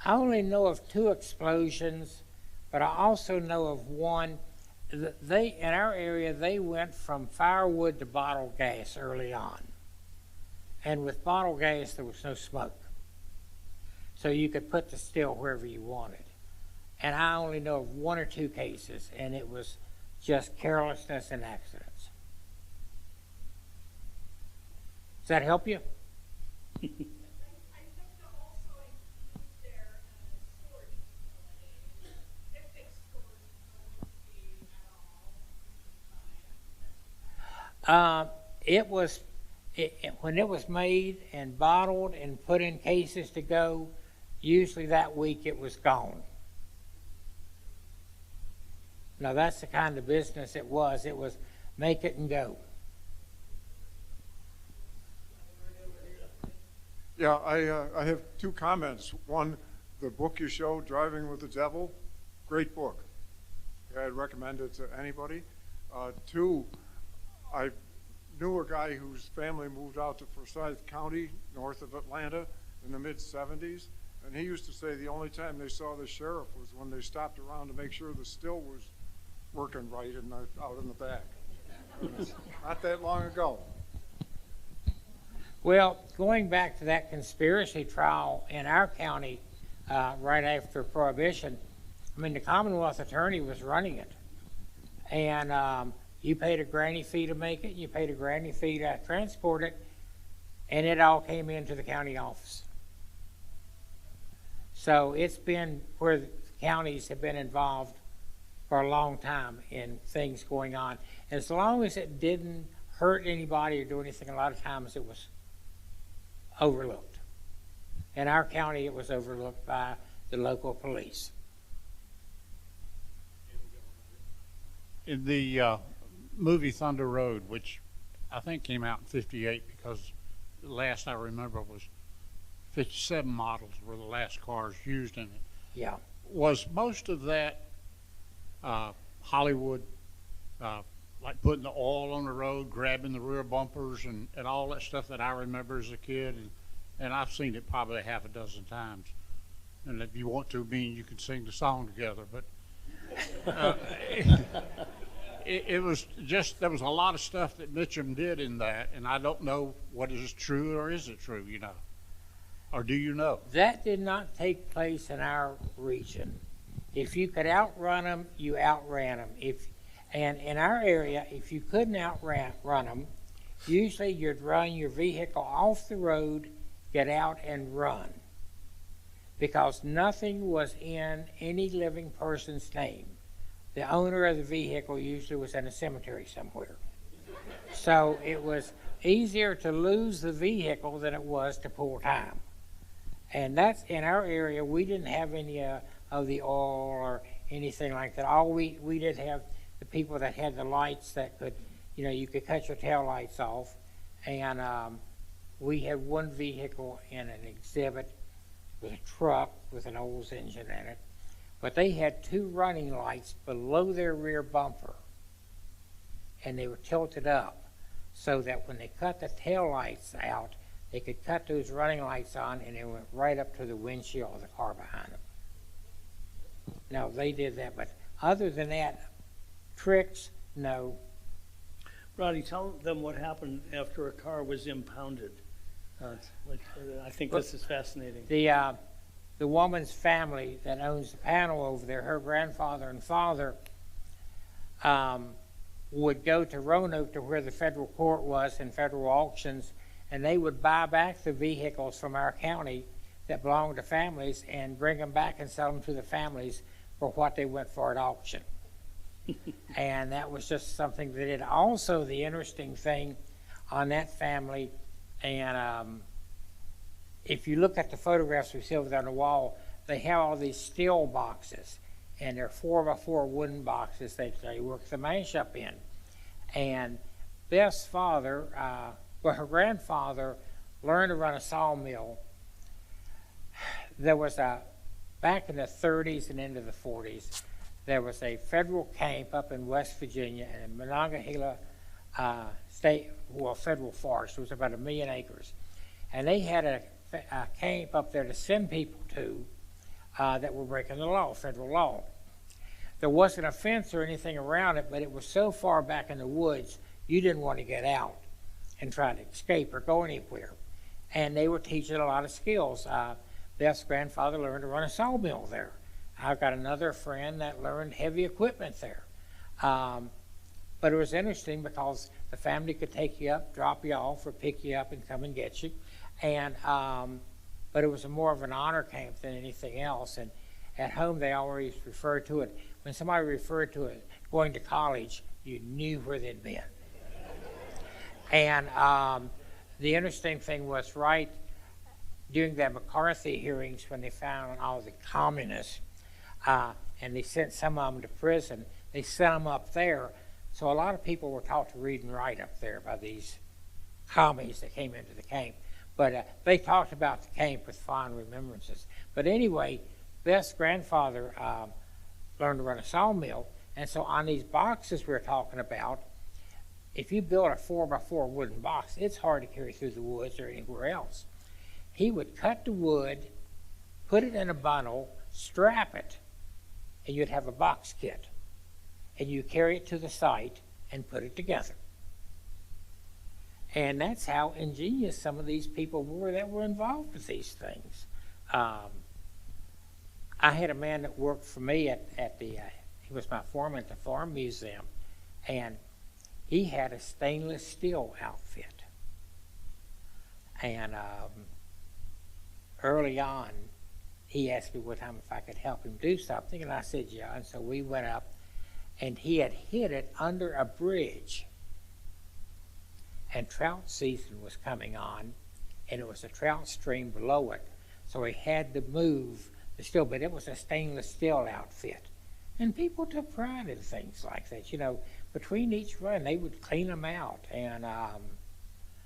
I only know of 2 explosions, but I also know of one. They, in our area, they went from firewood to bottled gas early on. And with bottled gas, there was no smoke. So you could put the still wherever you wanted. And I only know of 1 or 2 cases, and it was just carelessness and accidents. Does that help you? When it was made and bottled and put in cases to go, usually that week it was gone. Now that's the kind of business it was. It was make it and go. Yeah, I have 2 comments. One, the book you showed, Driving with the Devil, great book. I'd recommend it to anybody. 2, I knew a guy whose family moved out to Forsyth County, north of Atlanta, in the mid-'70s, and he used to say the only time they saw the sheriff was when they stopped around to make sure the still was working right and out in the back. Not that long ago. Well, going back to that conspiracy trial in our county right after Prohibition, I mean, the Commonwealth Attorney was running it. And you paid a granny fee to make it, you paid a granny fee to transport it, and it all came into the county office. So it's been where the counties have been involved for a long time in things going on. As long as it didn't hurt anybody or do anything, a lot of times it was overlooked. In our county, it was overlooked by the local police. In the movie Thunder Road, which I think came out in '58, because the last I remember was 57 models were the last cars used in it. Yeah. Was most of that Hollywood, like putting the oil on the road, grabbing the rear bumpers, and all that stuff that I remember as a kid? And I've seen it probably half a dozen times. And if you want to, you can sing the song together. But it was just, there was a lot of stuff that Mitchum did in that, and I don't know what is true or isn't true, you know. Or do you know? That did not take place in our region. If you could outrun them, you outran them. And in our area, if you couldn't outrun them, usually you'd run your vehicle off the road, get out and run. Because nothing was in any living person's name. The owner of the vehicle usually was in a cemetery somewhere. So it was easier to lose the vehicle than it was to pull time. And that's in our area. We didn't have any of the oil or anything like that. All we did have the people that had the lights that could, you know, you could cut your tail lights off. And we had one vehicle in an exhibit with a truck with an Olds engine in it. But they had 2 running lights below their rear bumper. And they were tilted up so that when they cut the tail lights out, they could cut those running lights on, and they went right up to the windshield of the car behind them. Now, they did that, but other than that, tricks, no. Roddy, tell them what happened after a car was impounded. I think this is fascinating. The woman's family that owns the panel over there, her grandfather and father, would go to Roanoke to where the federal court was in federal auctions, and they would buy back the vehicles from our county that belonged to families and bring them back and sell them to the families for what they went for at auction. And that was just something they did. Also, the interesting thing on that family, and if you look at the photographs we see over there on the wall, they have all these steel boxes, and they're 4x4 wooden boxes that they work the mash up in. And Beth's father, her grandfather learned to run a sawmill. There was back in the 30s and into the 40s, there was a federal camp up in West Virginia in Monongahela federal forest. It was about 1 million acres. And they had a camp up there to send people to that were breaking the law, federal law. There wasn't a fence or anything around it, but it was so far back in the woods, you didn't want to get out and try to escape or go anywhere. And they were teaching a lot of skills. Beth's grandfather learned to run a sawmill there. I've got another friend that learned heavy equipment there. But it was interesting because the family could take you up, drop you off, or pick you up and come and get you. And but it was more of an honor camp than anything else. And at home, they always referred to it. When somebody referred to it going to college, you knew where they'd been. And the interesting thing was right during the McCarthy hearings when they found all the communists, and they sent some of them to prison, they sent them up there. So a lot of people were taught to read and write up there by these commies that came into the camp. But they talked about the camp with fond remembrances. But anyway, Beth's grandfather learned to run a sawmill. And so on these boxes we're talking about, if you build a 4x4 wooden box, it's hard to carry through the woods or anywhere else. He would cut the wood, put it in a bundle, strap it, and you'd have a box kit. And you carry it to the site and put it together. And that's how ingenious some of these people were that were involved with these things. I had a man that worked for me at the, he was my foreman at the Farm Museum, and he had a stainless steel outfit. And early on, he asked me one time if I could help him do something, and I said, yeah. And so we went up, and he had hid it under a bridge. And trout season was coming on, and it was a trout stream below it. So he had to move the steel, but it was a stainless steel outfit. And people took pride in things like that. You know, between each run, they would clean them out and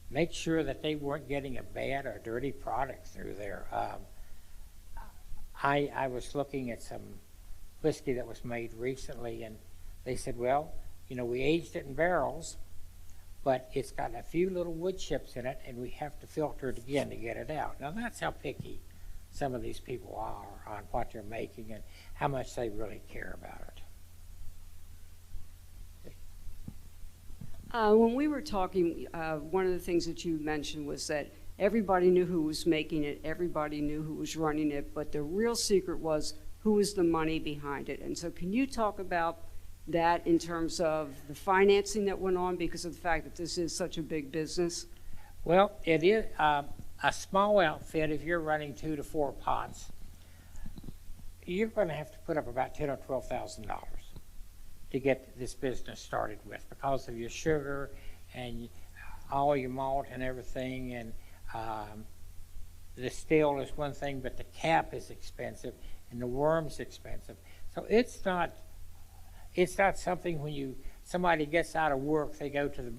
make sure that they weren't getting a bad or dirty product through there. I was looking at some whiskey that was made recently, and they said, well, you know, we aged it in barrels, but it's got a few little wood chips in it, and we have to filter it again to get it out. Now, that's how picky some of these people are on what they're making and how much they really care about it. When we were talking, one of the things that you mentioned was that everybody knew who was making it, everybody knew who was running it, but the real secret was who was the money behind it. And so can you talk about that in terms of the financing that went on because of the fact that this is such a big business? Well, it is a small outfit. If you're running 2 to 4 pots, you're going to have to put up about $10,000 or $12,000 to get this business started with because of your sugar and all your malt and everything. And the steel is one thing, but the cap is expensive and the worm's expensive. So it's not something when somebody gets out of work, they go to the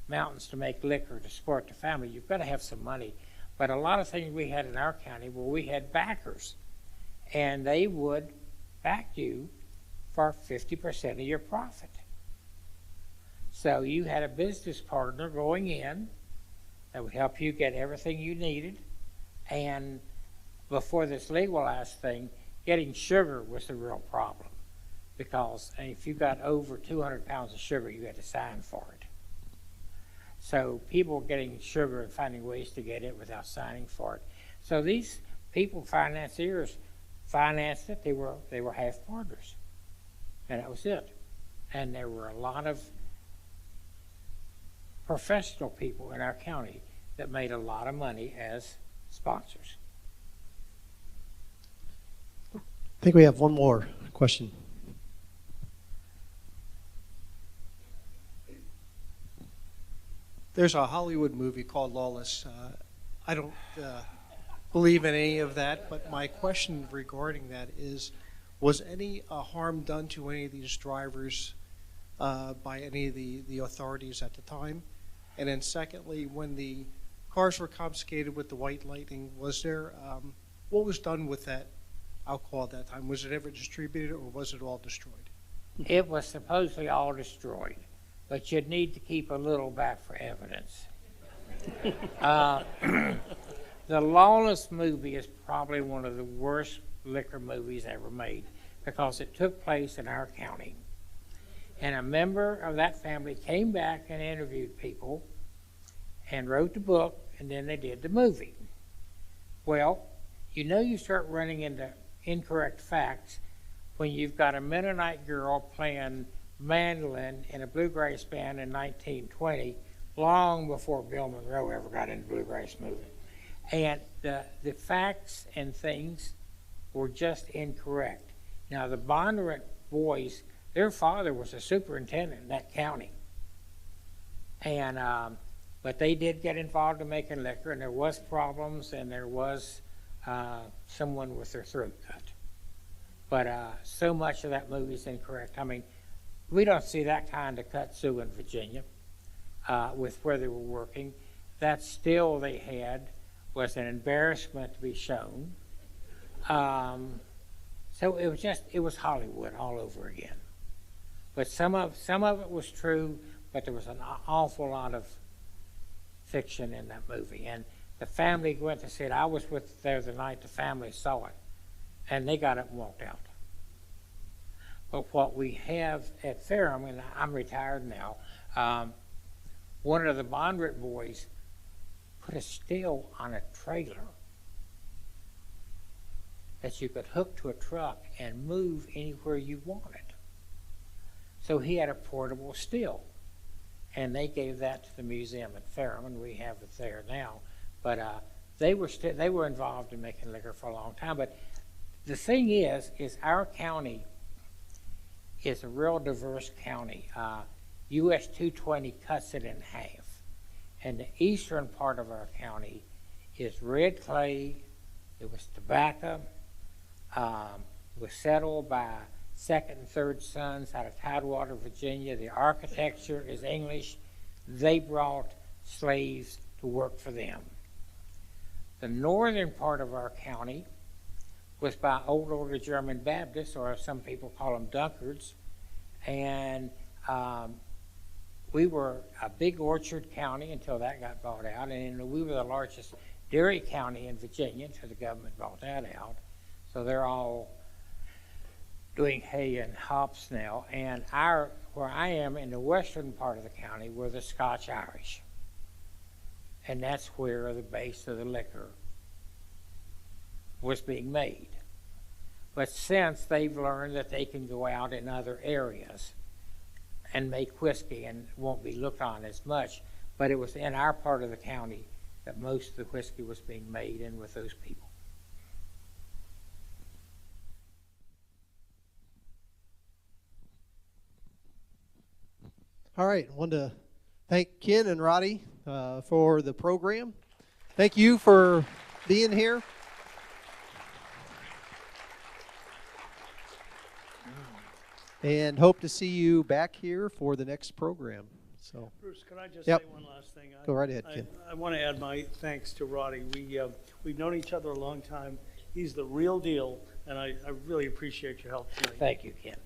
mountains to make liquor to support the family. You've got to have some money. But a lot of things we had in our county where we had backers, and they would back you for 50% of your profit. So you had a business partner going in that would help you get everything you needed. And before this legalized thing, getting sugar was the real problem. Because if you got over 200 pounds of sugar, you had to sign for it. So people were getting sugar and finding ways to get it without signing for it. So these people, financiers, financed it. They were half partners, and that was it. And there were a lot of professional people in our county that made a lot of money as sponsors. I think we have one more question. There's a Hollywood movie called Lawless. I don't believe in any of that, but my question regarding that is, was any harm done to any of these drivers by any of the authorities at the time? And then secondly, when the cars were confiscated with the White Lightning, was there, what was done with that alcohol at that time? Was it ever distributed, or was it all destroyed? It was supposedly all destroyed, but you'd need to keep a little back for evidence. The Lawless movie is probably one of the worst liquor movies ever made because it took place in our county. And a member of that family came back and interviewed people and wrote the book, and then they did the movie. Well, you know you start running into incorrect facts when you've got a Mennonite girl playing mandolin in a bluegrass band in 1920, long before Bill Monroe ever got into bluegrass movie. And the facts and things were just incorrect. Now, the Bondurant boys, their father was a superintendent in that county. And, but they did get involved in making liquor, and there was problems, and there was someone with their throat cut. But so much of that movie is incorrect. I mean, we don't see that kind of kudzu in Virginia with where they were working. That still they had was an embarrassment to be shown. So it was Hollywood all over again. But some of it was true, but there was an awful lot of fiction in that movie. And the family went to see it. I was there the night the family saw it, and they got up and walked out. But what we have at Ferrum, and I'm retired now, one of the Bondurant boys put a still on a trailer that you could hook to a truck and move anywhere you wanted. So he had a portable still, and they gave that to the museum at Ferrum, and we have it there now. But they were involved in making liquor for a long time. But the thing is our county is a real diverse county. US 220 cuts it in half. And the eastern part of our county is red clay. It was tobacco. It was settled by second and third sons out of Tidewater, Virginia. The architecture is English. They brought slaves to work for them. The northern part of our county was by older German Baptists, or some people call them Dunkards. And we were a big orchard county until that got bought out, and we were the largest dairy county in Virginia until the government bought that out. So they're all doing hay and hops now. And where I am in the western part of the county, we're the Scotch Irish. And that's where the base of the liquor was being made. But since they've learned that they can go out in other areas and make whiskey and won't be looked on as much, but it was in our part of the county that most of the whiskey was being made in with those people. All right, I wanted to thank Ken and Roddy for the program. Thank you for being here. And hope to see you back here for the next program. So, Bruce, could I just Yep. say one last thing? Go right ahead, Ken. I want to add my thanks to Roddy. We've known each other a long time. He's the real deal, and I really appreciate your help tonight. Thank you, Ken.